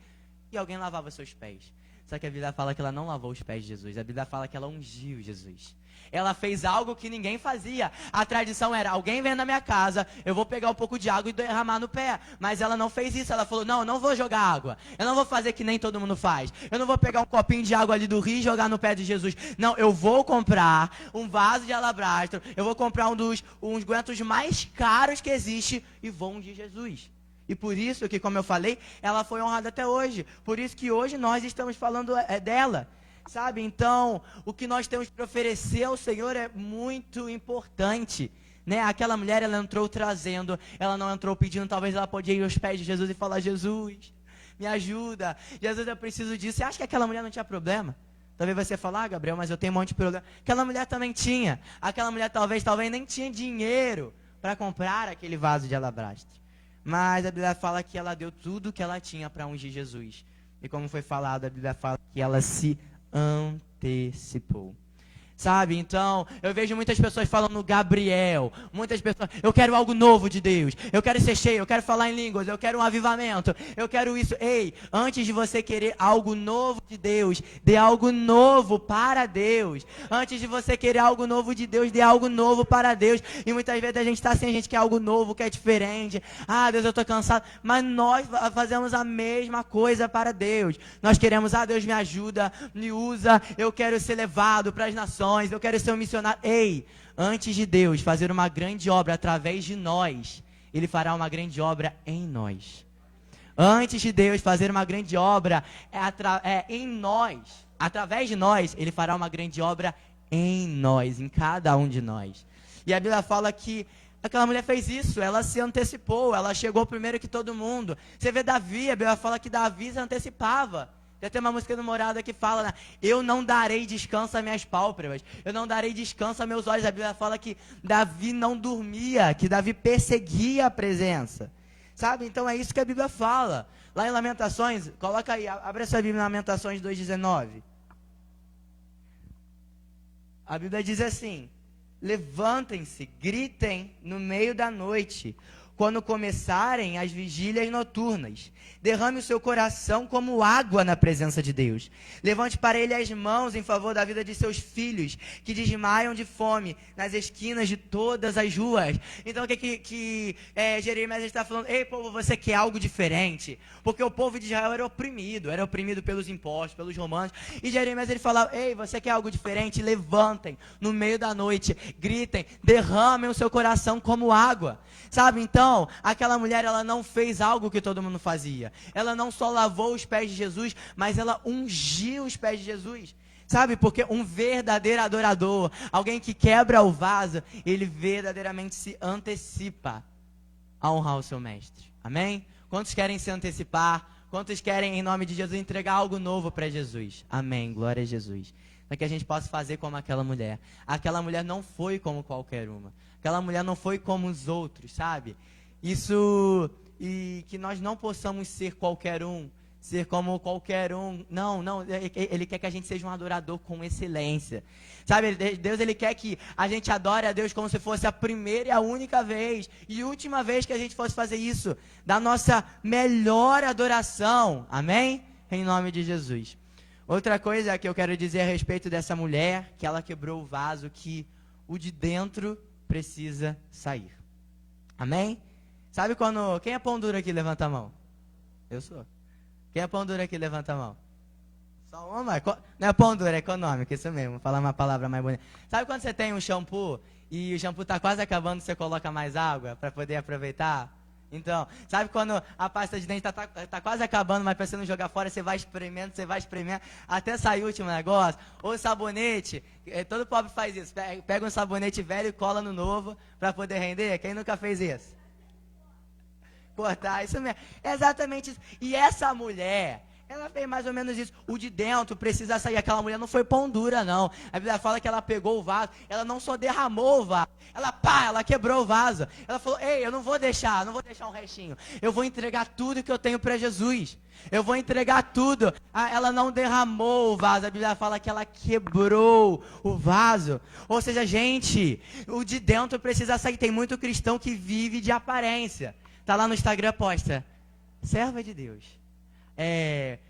Speaker 2: e alguém lavava seus pés. Só que a Bíblia fala que ela não lavou os pés de Jesus, a Bíblia fala que ela ungiu Jesus. Ela fez algo que ninguém fazia. A tradição era, alguém vem na minha casa, eu vou pegar um pouco de água e derramar no pé. Mas ela não fez isso, ela falou, não, eu não vou jogar água. Eu não vou fazer que nem todo mundo faz. Eu não vou pegar um copinho de água ali do rio e jogar no pé de Jesus. Não, eu vou comprar um vaso de alabastro, eu vou comprar um dos ungüentos mais caros que existe e vou ungir Jesus. E por isso que, como eu falei, ela foi honrada até hoje. Por isso que hoje nós estamos falando dela. Sabe, então, o que nós temos para oferecer ao Senhor é muito importante, né? Aquela mulher, ela entrou trazendo, ela não entrou pedindo, talvez ela podia ir aos pés de Jesus e falar, Jesus, me ajuda, Jesus, eu preciso disso. Você acha que aquela mulher não tinha problema? Talvez você fale, Gabriel, mas eu tenho um monte de problema. Aquela mulher também tinha, aquela mulher talvez nem tinha dinheiro para comprar aquele vaso de alabastro. Mas a Bíblia fala que ela deu tudo o que ela tinha para ungir Jesus. E como foi falado, a Bíblia fala que ela se antecipou. sabe? Então, eu vejo muitas pessoas falando Gabriel, muitas pessoas, eu quero algo novo de Deus, eu quero ser cheio, eu quero falar em línguas, eu quero um avivamento, eu quero isso. Ei, antes de você querer algo novo de Deus, dê algo novo para Deus. Antes de você querer algo novo de Deus, dê algo novo para Deus. E muitas vezes a gente está assim, a gente quer algo novo, quer diferente. Ah, Deus, eu estou cansado. Mas nós fazemos a mesma coisa para Deus. Nós queremos, Deus, me ajuda, me usa, eu quero ser levado para as nações, eu quero ser um missionário. Ei, antes de Deus fazer uma grande obra através de nós, Ele fará uma grande obra em nós. Antes de Deus fazer uma grande obra em nós, através de nós, Ele fará uma grande obra em nós, em cada um de nós. E a Bíblia fala que aquela mulher fez isso, ela se antecipou, ela chegou primeiro que todo mundo. Você vê Davi, a Bíblia fala que Davi se antecipava. Tem uma música do Morada que fala, né? Eu não darei descanso às minhas pálpebras, eu não darei descanso a meus olhos. A Bíblia fala que Davi não dormia, que Davi perseguia a presença. Sabe? Então é isso que a Bíblia fala. Lá em Lamentações, coloca aí, abre essa Bíblia em Lamentações 2,19. A Bíblia diz assim: levantem-se, gritem no meio da noite, quando começarem as vigílias noturnas. Derrame o seu coração como água na presença de Deus. Levante para Ele as mãos em favor da vida de seus filhos, que desmaiam de fome nas esquinas de todas as ruas. Então o que Jeremias está falando? Ei, povo, você quer algo diferente? Porque o povo de Israel era oprimido pelos impostos, pelos romanos. E Jeremias, ele falava: ei, você quer algo diferente? Levantem no meio da noite, gritem, derramem o seu coração como água. Sabe? Então, aquela mulher, ela não fez algo que todo mundo fazia. Ela não só lavou os pés de Jesus, mas ela ungiu os pés de Jesus. Sabe? Porque um verdadeiro adorador, alguém que quebra o vaso, ele verdadeiramente se antecipa a honrar o seu mestre. Amém? Quantos querem se antecipar? Quantos querem, em nome de Jesus, entregar algo novo para Jesus? Amém. Glória a Jesus. Para que a gente possa fazer como aquela mulher. Aquela mulher não foi como qualquer uma. Aquela mulher não foi como os outros, sabe? Isso, e que nós não possamos ser qualquer um, ser como qualquer um. Não, Ele quer que a gente seja um adorador com excelência. Sabe, Deus, Ele quer que a gente adore a Deus como se fosse a primeira e a única vez, e última vez que a gente fosse fazer isso, da nossa melhor adoração. Amém? Em nome de Jesus. Outra coisa que eu quero dizer a respeito dessa mulher, que ela quebrou o vaso, que o de dentro precisa sair. Amém? Sabe quando... Quem é pão duro aqui? Levanta a mão. Eu sou. Quem é pão duro aqui? Levanta a mão. Só uma? Não é pão duro, é econômico, isso mesmo. Vou falar uma palavra mais bonita. Sabe quando você tem um shampoo e o shampoo está quase acabando, você coloca mais água para poder aproveitar? Então, sabe quando a pasta de dente tá quase acabando, mas para você não jogar fora, você vai espremendo, até sair o último negócio? Ou sabonete, todo pobre faz isso, pega um sabonete velho e cola no novo para poder render. Quem nunca fez isso? Cortar, isso mesmo. É exatamente isso. E essa mulher, ela fez mais ou menos isso. O de dentro precisa sair. Aquela mulher não foi pão dura, não. A Bíblia fala que ela pegou o vaso, ela não só derramou o vaso, ela quebrou o vaso. Ela falou: ei, eu não vou deixar um restinho. Eu vou entregar tudo que eu tenho para Jesus. Eu vou entregar tudo. Ela não derramou o vaso. A Bíblia fala que ela quebrou o vaso. Ou seja, gente, o de dentro precisa sair. Tem muito cristão que vive de aparência. Tá lá no Instagram, posta: serva de Deus,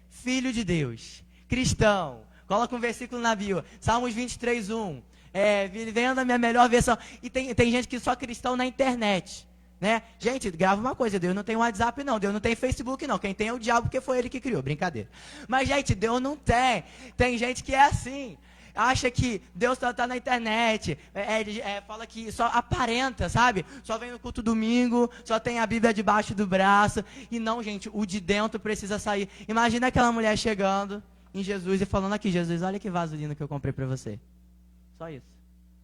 Speaker 2: filho de Deus, cristão. Coloca um versículo na bio, Salmos 23:1, vivendo a minha melhor versão. E tem gente que só cristão na internet, né? Gente, grava uma coisa: Deus não tem WhatsApp não, Deus não tem Facebook não, quem tem é o diabo, porque foi ele que criou, brincadeira. Mas, gente, Deus não tem gente que é assim, acha que Deus está na internet, fala que só aparenta, sabe? Só vem no culto domingo, só tem a Bíblia debaixo do braço. E não, gente, o de dentro precisa sair. Imagina aquela mulher chegando em Jesus e falando: aqui, Jesus, olha que vaso lindo que eu comprei para você. Só isso.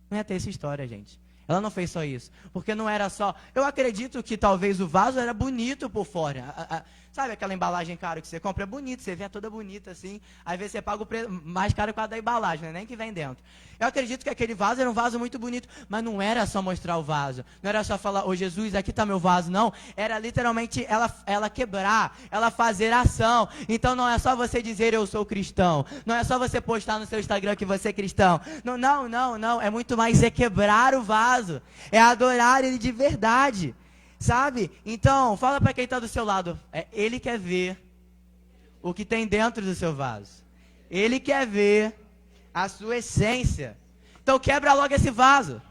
Speaker 2: Não ia ter essa história, gente. Ela não fez só isso, porque não era só... Eu acredito que talvez o vaso era bonito por fora. Sabe aquela embalagem cara que você compra? É bonito, você vê é toda bonita assim. Às vezes você paga o preço mais caro por causa da embalagem, né? Nem que vem dentro. Eu acredito que aquele vaso era um vaso muito bonito, mas não era só mostrar o vaso. Não era só falar, ô Jesus, aqui está meu vaso, não. Era literalmente ela quebrar, ela fazer ação. Então não é só você dizer eu sou cristão. Não é só você postar no seu Instagram que você é cristão. Não. É muito mais quebrar o vaso. É adorar ele de verdade. Sabe? Então, fala para quem está do seu lado. Ele quer ver o que tem dentro do seu vaso. Ele quer ver a sua essência. Então, quebra logo esse vaso.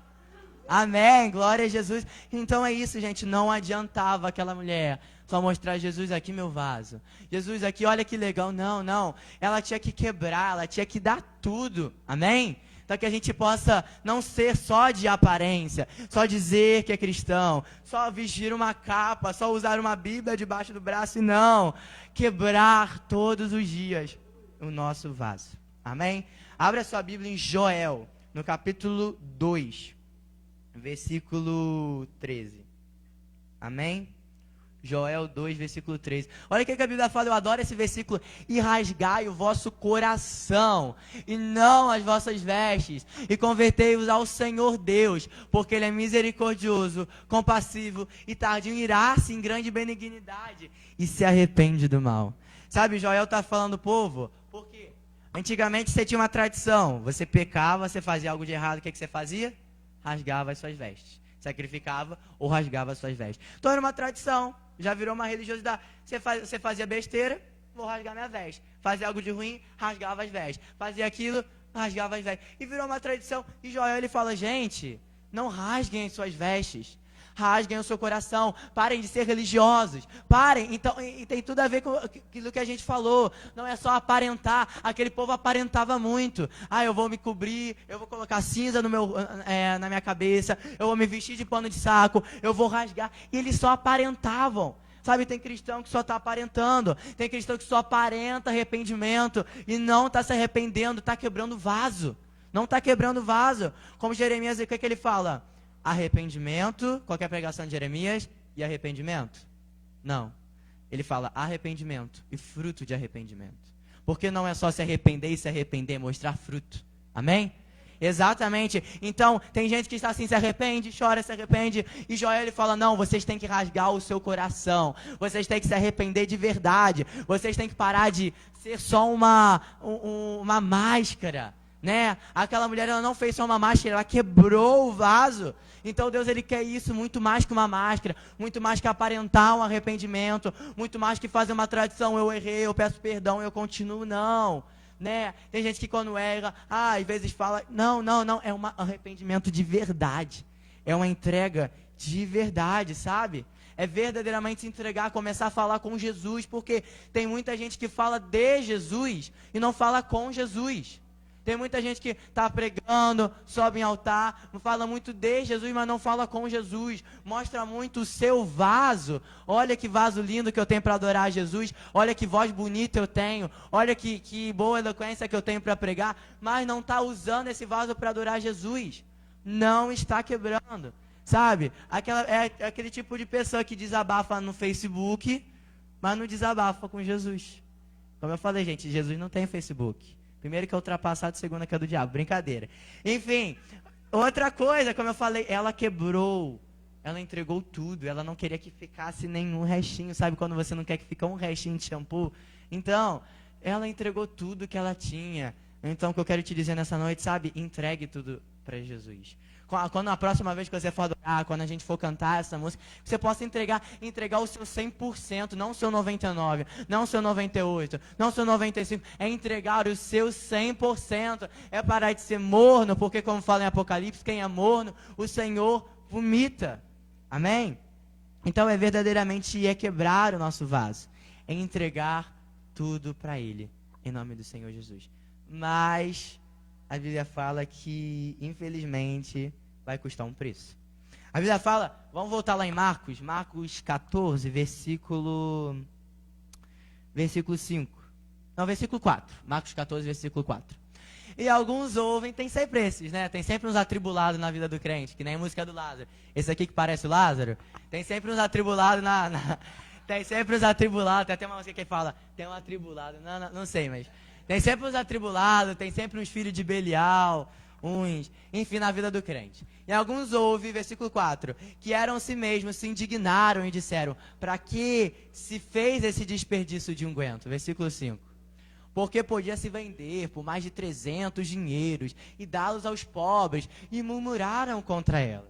Speaker 2: Amém, glória a Jesus. Então é isso, gente. Não adiantava aquela mulher só mostrar Jesus aqui meu vaso. Jesus aqui, olha que legal. Não. Ela tinha que quebrar, ela tinha que dar tudo. Amém? Para que a gente possa não ser só de aparência, só dizer que é cristão, só vestir uma capa, só usar uma Bíblia debaixo do braço, e não, quebrar todos os dias o nosso vaso. Amém? Abra sua Bíblia em Joel, no capítulo 2, versículo 13. Amém? Joel 2, versículo 13. Olha o que a Bíblia fala, eu adoro esse versículo. E rasgai o vosso coração, e não as vossas vestes, e convertei-vos ao Senhor Deus, porque Ele é misericordioso, compassivo, e tardio em irar-se em grande benignidade, e se arrepende do mal. Sabe, Joel está falando, povo, porque antigamente você tinha uma tradição, você pecava, você fazia algo de errado, o que você fazia? Rasgava as suas vestes. Sacrificava ou rasgava as suas vestes. Então era uma tradição. Já virou uma religiosidade. Você fazia besteira, vou rasgar minha veste. Fazia algo de ruim, rasgava as vestes. Fazia aquilo, rasgava as vestes. E virou uma tradição. E Joel, ele fala, gente, não rasguem as suas vestes. Rasguem o seu coração. Parem de ser religiosos. Parem. Então, e tem tudo a ver com aquilo que a gente falou. Não é só aparentar. Aquele povo aparentava muito. Eu vou me cobrir, eu vou colocar cinza na minha cabeça, eu vou me vestir de pano de saco, eu vou rasgar. E eles só aparentavam. Sabe, tem cristão que só está aparentando. Tem cristão que só aparenta arrependimento e não está se arrependendo, está quebrando vaso. Não está quebrando vaso. Como Jeremias, o que ele fala? Arrependimento, qual que é a pregação de Jeremias? E arrependimento? Não. Ele fala arrependimento e fruto de arrependimento. Porque não é só se arrepender e se arrepender, mostrar fruto. Amém? Exatamente. Então, tem gente que está assim, se arrepende, chora, se arrepende. E Joel, ele fala, não, vocês têm que rasgar o seu coração. Vocês têm que se arrepender de verdade. Vocês têm que parar de ser só uma máscara. Né? Aquela mulher, ela não fez só uma máscara, ela quebrou o vaso. Então Deus, ele quer isso muito mais que uma máscara, muito mais que aparentar um arrependimento, muito mais que fazer uma tradição, eu errei, eu peço perdão, eu continuo, não. Né? Tem gente que quando erra, às vezes fala, não, é um arrependimento de verdade, é uma entrega de verdade, sabe? É verdadeiramente se entregar, começar a falar com Jesus, porque tem muita gente que fala de Jesus e não fala com Jesus. Tem muita gente que está pregando, sobe em altar, fala muito de Jesus, mas não fala com Jesus. Mostra muito o seu vaso. Olha que vaso lindo que eu tenho para adorar a Jesus. Olha que voz bonita eu tenho. Olha que boa eloquência que eu tenho para pregar. Mas não está usando esse vaso para adorar Jesus. Não está quebrando. Sabe? É aquele tipo de pessoa que desabafa no Facebook, mas não desabafa com Jesus. Como eu falei, gente, Jesus não tem Facebook. Primeiro que é ultrapassado, segundo que é do diabo. Brincadeira. Enfim, outra coisa, como eu falei, ela quebrou. Ela entregou tudo. Ela não queria que ficasse nenhum restinho. Sabe quando você não quer que fique um restinho de shampoo? Então, ela entregou tudo que ela tinha. Então, o que eu quero te dizer nessa noite, sabe? Entregue tudo para Jesus. Quando a próxima vez que você for adorar, quando a gente for cantar essa música, você possa entregar o seu 100%, não o seu 99%, não o seu 98%, não o seu 95%, é entregar o seu 100%, é parar de ser morno, porque como fala em Apocalipse, quem é morno, o Senhor vomita, amém? Então é verdadeiramente quebrar o nosso vaso, é entregar tudo para Ele, em nome do Senhor Jesus. Mas a Bíblia fala que, infelizmente, vai custar um preço. A Bíblia fala, vamos voltar lá em Marcos 14, versículo 5. Não, versículo 4. Marcos 14, versículo 4. E alguns ouvem, tem sempre esses, né? Tem sempre uns atribulados na vida do crente, que nem a música do Lázaro. Esse aqui que parece o Lázaro, tem sempre uns atribulados tem sempre uns atribulados, tem até uma música que fala, tem um atribulado, não sei, mas... Tem sempre uns atribulados, tem sempre uns filhos de Belial, enfim, na vida do crente. E alguns ouvem, versículo 4, que eram si mesmos, se indignaram e disseram, para que se fez esse desperdício de unguento? Versículo 5. Porque podia se vender por mais de 300 dinheiros e dá-los aos pobres, e murmuraram contra ela.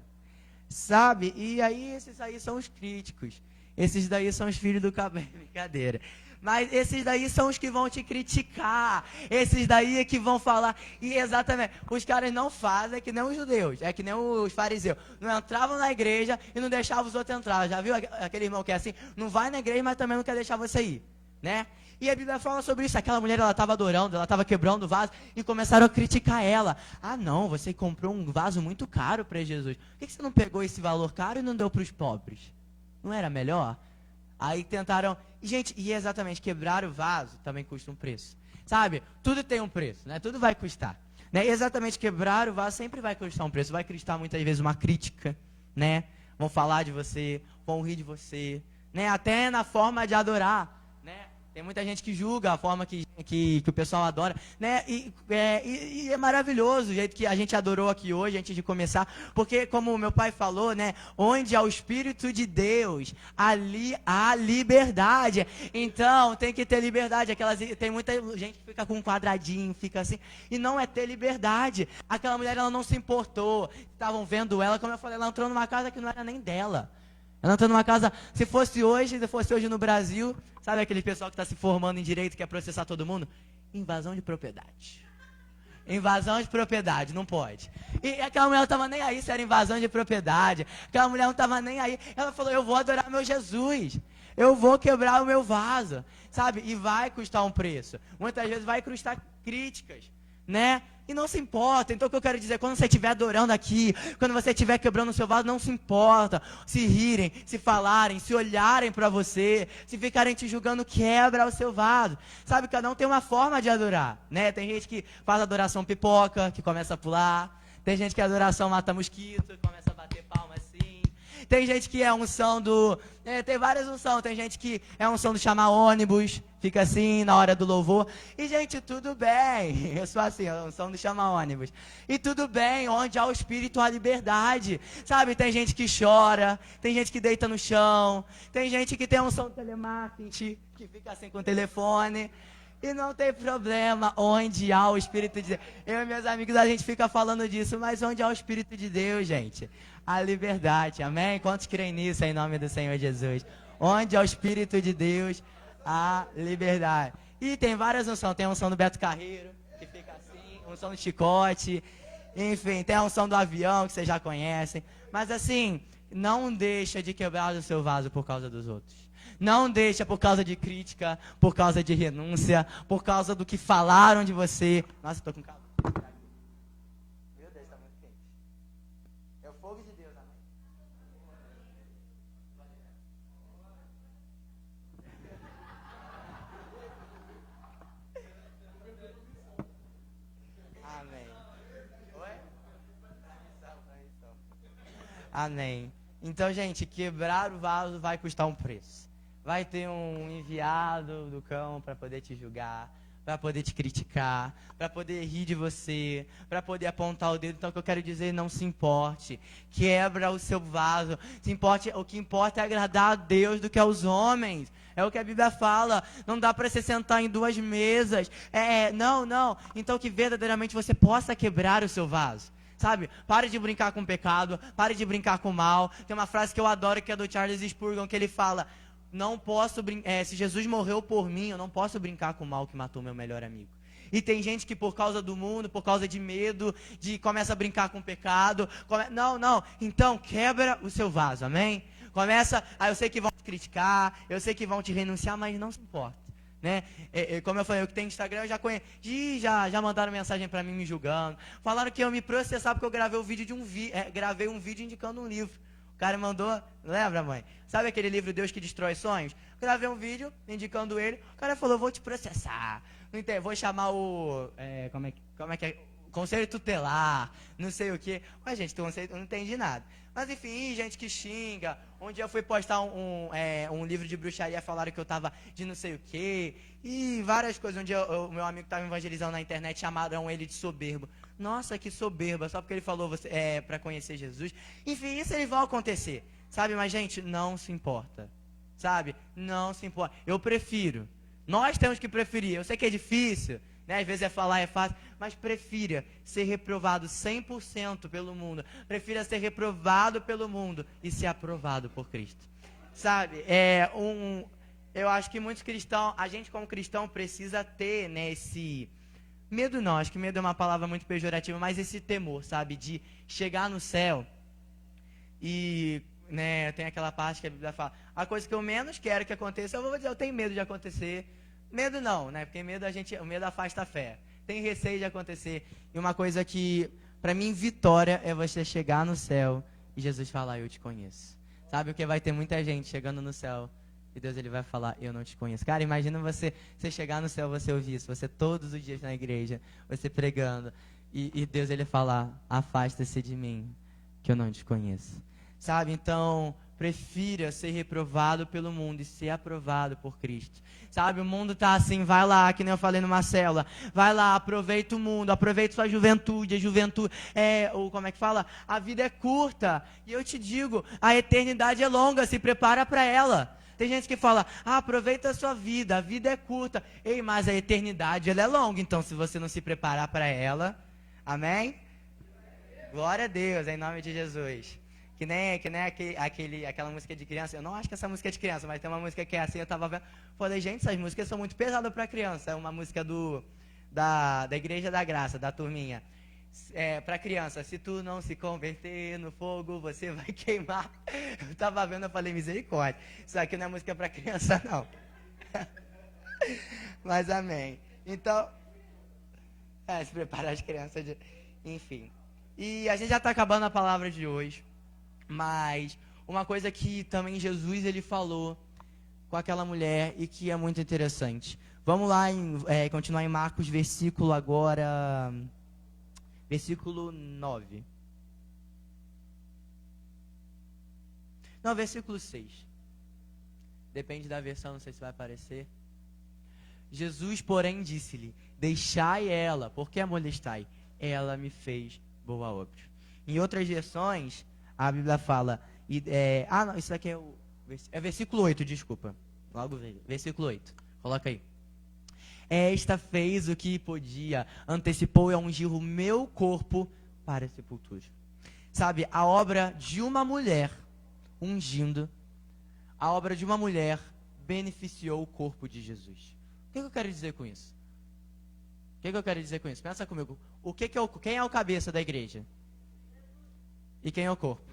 Speaker 2: Sabe? E aí esses aí são os críticos. Esses daí são os filhos do cabelo. Brincadeira. Mas esses daí são os que vão te criticar. Esses daí é que vão falar. E exatamente, os caras não fazem que nem os judeus. É que nem os fariseus. Não entravam na igreja e não deixavam os outros entrar. Já viu aquele irmão que é assim? Não vai na igreja, mas também não quer deixar você ir. Né? E a Bíblia fala sobre isso. Aquela mulher, ela estava adorando, ela estava quebrando o vaso. E começaram a criticar ela. Ah não, você comprou um vaso muito caro para Jesus. Por que você não pegou esse valor caro e não deu para os pobres? Não era melhor? Aí tentaram... Gente, e exatamente, quebrar o vaso também custa um preço. Sabe? Tudo tem um preço, né? Tudo vai custar. Né? E exatamente, quebrar o vaso sempre vai custar um preço. Vai custar muitas vezes uma crítica, né? Vão falar de você, vão rir de você, né? Até na forma de adorar, né? Tem muita gente que julga a forma que o pessoal adora, né? E é maravilhoso o jeito que a gente adorou aqui hoje, antes de começar. Porque, como o meu pai falou, né? Onde há o Espírito de Deus, ali há liberdade. Então, tem que ter liberdade. Tem muita gente que fica com um quadradinho, fica assim. E não é ter liberdade. Aquela mulher, ela não se importou. Estavam vendo ela, como eu falei, ela entrou numa casa que não era nem dela. Ela entrou numa casa, se fosse hoje no Brasil, sabe aquele pessoal que está se formando em direito e quer processar todo mundo? Invasão de propriedade. Invasão de propriedade, não pode. E aquela mulher não estava nem aí se era invasão de propriedade. Aquela mulher não estava nem aí. Ela falou, eu vou adorar meu Jesus. Eu vou quebrar o meu vaso. Sabe? E vai custar um preço. Muitas vezes vai custar críticas, né? E não se importa. Então o que eu quero dizer, quando você estiver adorando aqui, quando você estiver quebrando o seu vaso, não se importa. Se rirem, se falarem, se olharem para você, se ficarem te julgando, quebra o seu vaso. Sabe, cada um tem uma forma de adorar, né? Tem gente que faz adoração pipoca, que começa a pular. Tem gente que adoração mata mosquito, começa a bater palma assim. Tem gente que é unção do... tem várias unções. Tem gente que é unção do chamar ônibus, fica assim na hora do louvor. E, gente, tudo bem. Eu sou assim, a unção do chamar ônibus. E tudo bem, onde há o Espírito, há liberdade. Sabe, tem gente que chora, tem gente que deita no chão, tem gente que tem unção do telemarketing, que fica assim com o telefone. E não tem problema, onde há o Espírito de Deus. Eu e meus amigos, a gente fica falando disso, mas onde há o Espírito de Deus, gente? A liberdade, amém? Quantos creem nisso em nome do Senhor Jesus? Onde há o Espírito de Deus, a liberdade. E tem várias unções. Tem a unção do Beto Carreiro, que fica assim, unção do chicote, enfim, tem a unção do avião, que vocês já conhecem. Mas assim, não deixa de quebrar o seu vaso por causa dos outros. Não deixa por causa de crítica, por causa de renúncia, por causa do que falaram de você. Nossa, eu tô com calor. Meu Deus, tá muito quente. É o fogo de Deus, amém. Amém. Oi? Amém. Então, gente, quebrar o vaso vai custar um preço. Vai ter um enviado do cão para poder te julgar, para poder te criticar, para poder rir de você, para poder apontar o dedo. Então, o que eu quero dizer, não se importe. Quebra o seu vaso. O que importa é agradar a Deus do que aos homens. É o que a Bíblia fala. Não dá para você sentar em duas mesas. Não. Então, que verdadeiramente você possa quebrar o seu vaso. Sabe? Pare de brincar com o pecado, pare de brincar com o mal. Tem uma frase que eu adoro, que é do Charles Spurgeon, que ele fala... Não posso se Jesus morreu por mim, eu não posso brincar com o mal que matou meu melhor amigo. E tem gente que por causa do mundo, por causa de medo, começa a brincar com o pecado. Não. Então quebra o seu vaso, amém? Eu sei que vão te criticar, eu sei que vão te renunciar, mas não se importa. Né? Como eu falei, eu que tenho Instagram, eu já conheço. Já mandaram mensagem pra mim me julgando. Falaram que eu me processar porque eu gravei um vídeo indicando um livro. O cara mandou, lembra, mãe? Sabe aquele livro Deus que Destrói Sonhos? Eu gravei um vídeo indicando ele, o cara falou, vou te processar, não entendo, vou chamar o, como é que é? Conselho tutelar, não sei o quê. Mas, gente, eu não entendi nada. Mas, enfim, gente que xinga. Um dia eu fui postar um livro de bruxaria, falaram que eu tava de não sei o quê. E várias coisas. Um dia o meu amigo estava evangelizando na internet, chamaram ele de soberbo. Nossa, que soberba, só porque ele falou para conhecer Jesus. Enfim, isso eles vão acontecer, sabe? Mas, gente, não se importa, sabe? Não se importa. Eu prefiro. Nós temos que preferir. Eu sei que é difícil, né? Às vezes é falar, é fácil, mas prefira ser reprovado 100% pelo mundo. Prefira ser reprovado pelo mundo e ser aprovado por Cristo. Sabe? Eu acho que muitos cristãos, a gente como cristão precisa ter, né, esse medo não, acho que medo é uma palavra muito pejorativa, mas esse temor, sabe? De chegar no céu e, né, tem aquela parte que a Bíblia fala, a coisa que eu menos quero que aconteça, eu vou dizer, eu tenho medo de acontecer. Medo não, né? Porque o medo afasta a fé. Tem receio de acontecer. E uma coisa que, para mim, vitória é você chegar no céu e Jesus falar, eu te conheço. Sabe o que vai ter muita gente chegando no céu e Deus ele vai falar, eu não te conheço. Cara, imagina você chegar no céu, você ouvir isso, você todos os dias na igreja, você pregando, e Deus ele falar, afasta-se de mim, que eu não te conheço. Sabe, então, prefira ser reprovado pelo mundo e ser aprovado por Cristo. Sabe, o mundo tá assim, vai lá, que nem eu falei numa célula, vai lá, aproveita o mundo, aproveita sua juventude, a juventude como é que fala? A vida é curta, e eu te digo, a eternidade é longa, se prepara para ela. Tem gente que fala, aproveita a sua vida, a vida é curta. Ei, mas a eternidade, ela é longa, então se você não se preparar para ela, amém? Glória a Deus, em nome de Jesus. Que nem aquela música de criança. Eu não acho que essa música é de criança, mas tem uma música que é assim, eu tava vendo. Falei, gente, essas músicas são muito pesadas para criança. É uma música da Igreja da Graça, da turminha. Para criança, se tu não se converter no fogo, você vai queimar. Eu tava vendo, eu falei, misericórdia. Isso aqui não é música para criança, não. Mas amém. Então, se prepara as crianças, enfim. E a gente já está acabando a palavra de hoje. Mas uma coisa que também Jesus ele falou com aquela mulher e que é muito interessante. Vamos lá continuar em Marcos, versículo 9. Não, versículo 6. Depende da versão, não sei se vai aparecer. Jesus, porém, disse-lhe, deixai ela, porque a molestai? Ela me fez boa obra. Em outras versões, a Bíblia fala, não, isso aqui é versículo 8, desculpa. Logo veio, versículo 8, coloca aí. Esta fez o que podia, antecipou e ungiu o meu corpo para a sepultura. Sabe, a obra de uma mulher ungindo, a obra de uma mulher beneficiou o corpo de Jesus. O que eu quero dizer com isso? Pensa comigo. Quem é o cabeça da igreja? E quem é o corpo?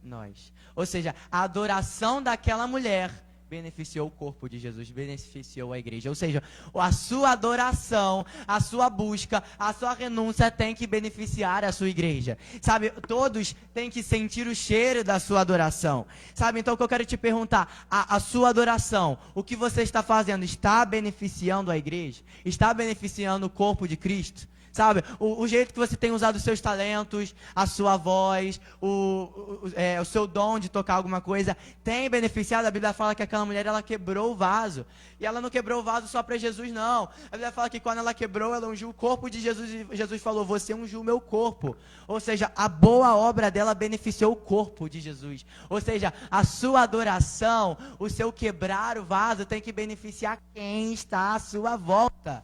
Speaker 2: Nós. Ou seja, a adoração daquela mulher beneficiou o corpo de Jesus, beneficiou a igreja. Ou seja, a sua adoração, a sua busca, a sua renúncia tem que beneficiar a sua igreja. Sabe, todos têm que sentir o cheiro da sua adoração. Sabe, então o que eu quero te perguntar, a sua adoração, o que você está fazendo, está beneficiando a igreja? Está beneficiando o corpo de Cristo? Sabe, o jeito que você tem usado os seus talentos, a sua voz, o seu dom de tocar alguma coisa, tem beneficiado. A Bíblia fala que aquela mulher, ela quebrou o vaso. E ela não quebrou o vaso só para Jesus, não. A Bíblia fala que quando ela quebrou, ela ungiu o corpo de Jesus. E Jesus falou, você ungiu o meu corpo. Ou seja, a boa obra dela beneficiou o corpo de Jesus. Ou seja, a sua adoração, o seu quebrar o vaso, tem que beneficiar quem está à sua volta.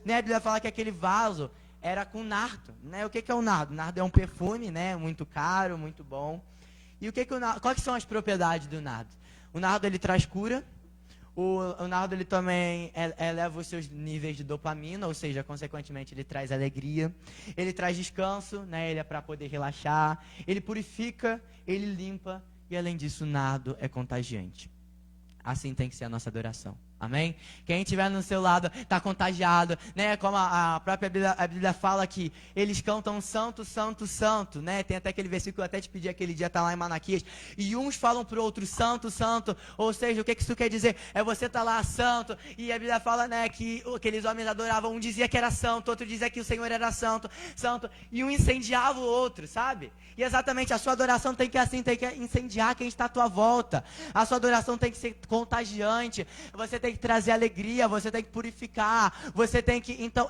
Speaker 2: Né? A Bíblia fala que aquele vaso era com nardo, né? O que é o nardo? Nardo é um perfume, né? Muito caro, muito bom. E o que o nardo? Quais são as propriedades do nardo? O nardo ele traz cura. O nardo ele também eleva os seus níveis de dopamina, ou seja, consequentemente ele traz alegria. Ele traz descanso, né? Ele é para poder relaxar. Ele purifica, ele limpa e além disso o nardo é contagiante. Assim tem que ser a nossa adoração. Amém? Quem estiver no seu lado está contagiado, né? Como a própria Bíblia fala que eles cantam santo, santo, santo, né? Tem até aquele versículo que eu até te pedi aquele dia, tá lá em Malaquias. E uns falam pro outro santo, santo. Ou seja, o que isso quer dizer? É você tá lá santo. E a Bíblia fala, né, que aqueles homens adoravam. Um dizia que era santo, outro dizia que o Senhor era santo, santo. E um incendiava o outro, sabe? E exatamente a sua adoração tem que incendiar quem está à tua volta. A sua adoração tem que ser contagiante. Você tem que trazer alegria, você tem que purificar, você tem que... Então,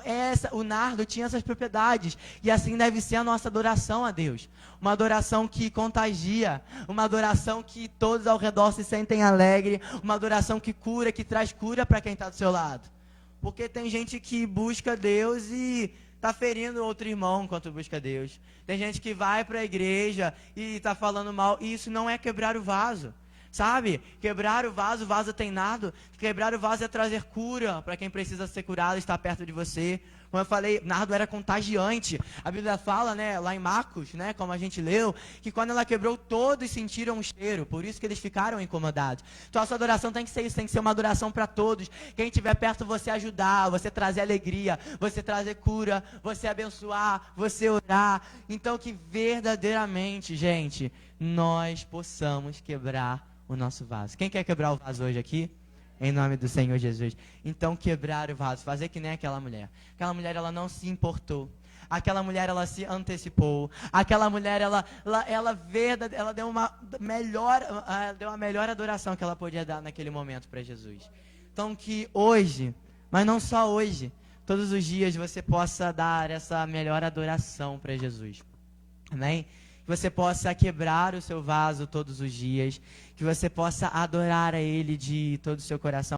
Speaker 2: o nardo tinha essas propriedades, e assim deve ser a nossa adoração a Deus. Uma adoração que contagia, uma adoração que todos ao redor se sentem alegre, uma adoração que cura, que traz cura para quem está do seu lado. Porque tem gente que busca Deus e está ferindo outro irmão enquanto busca Deus. Tem gente que vai para a igreja e está falando mal, e isso não é quebrar o vaso. Sabe? Quebrar o vaso tem nada. Quebrar o vaso é trazer cura para quem precisa ser curado, estar perto de você. Como eu falei, nardo era contagiante. A Bíblia fala, né, lá em Marcos, né, como a gente leu, que quando ela quebrou, todos sentiram o cheiro. Por isso que eles ficaram incomodados. Então a sua adoração tem que ser isso, tem que ser uma adoração para todos. Quem estiver perto, você ajudar, você trazer alegria, você trazer cura, você abençoar, você orar. Então que verdadeiramente, gente, nós possamos quebrar o nosso vaso. Quem quer quebrar o vaso hoje aqui? Em nome do Senhor Jesus. Então quebrar o vaso, fazer que nem aquela mulher. Aquela mulher, ela não se importou. Aquela mulher, ela se antecipou. Aquela mulher, ela deu a melhor adoração que ela podia dar naquele momento para Jesus. Então que hoje, mas não só hoje, todos os dias você possa dar essa melhor adoração para Jesus. Amém? Que você possa quebrar o seu vaso todos os dias, que você possa adorar a Ele de todo o seu coração.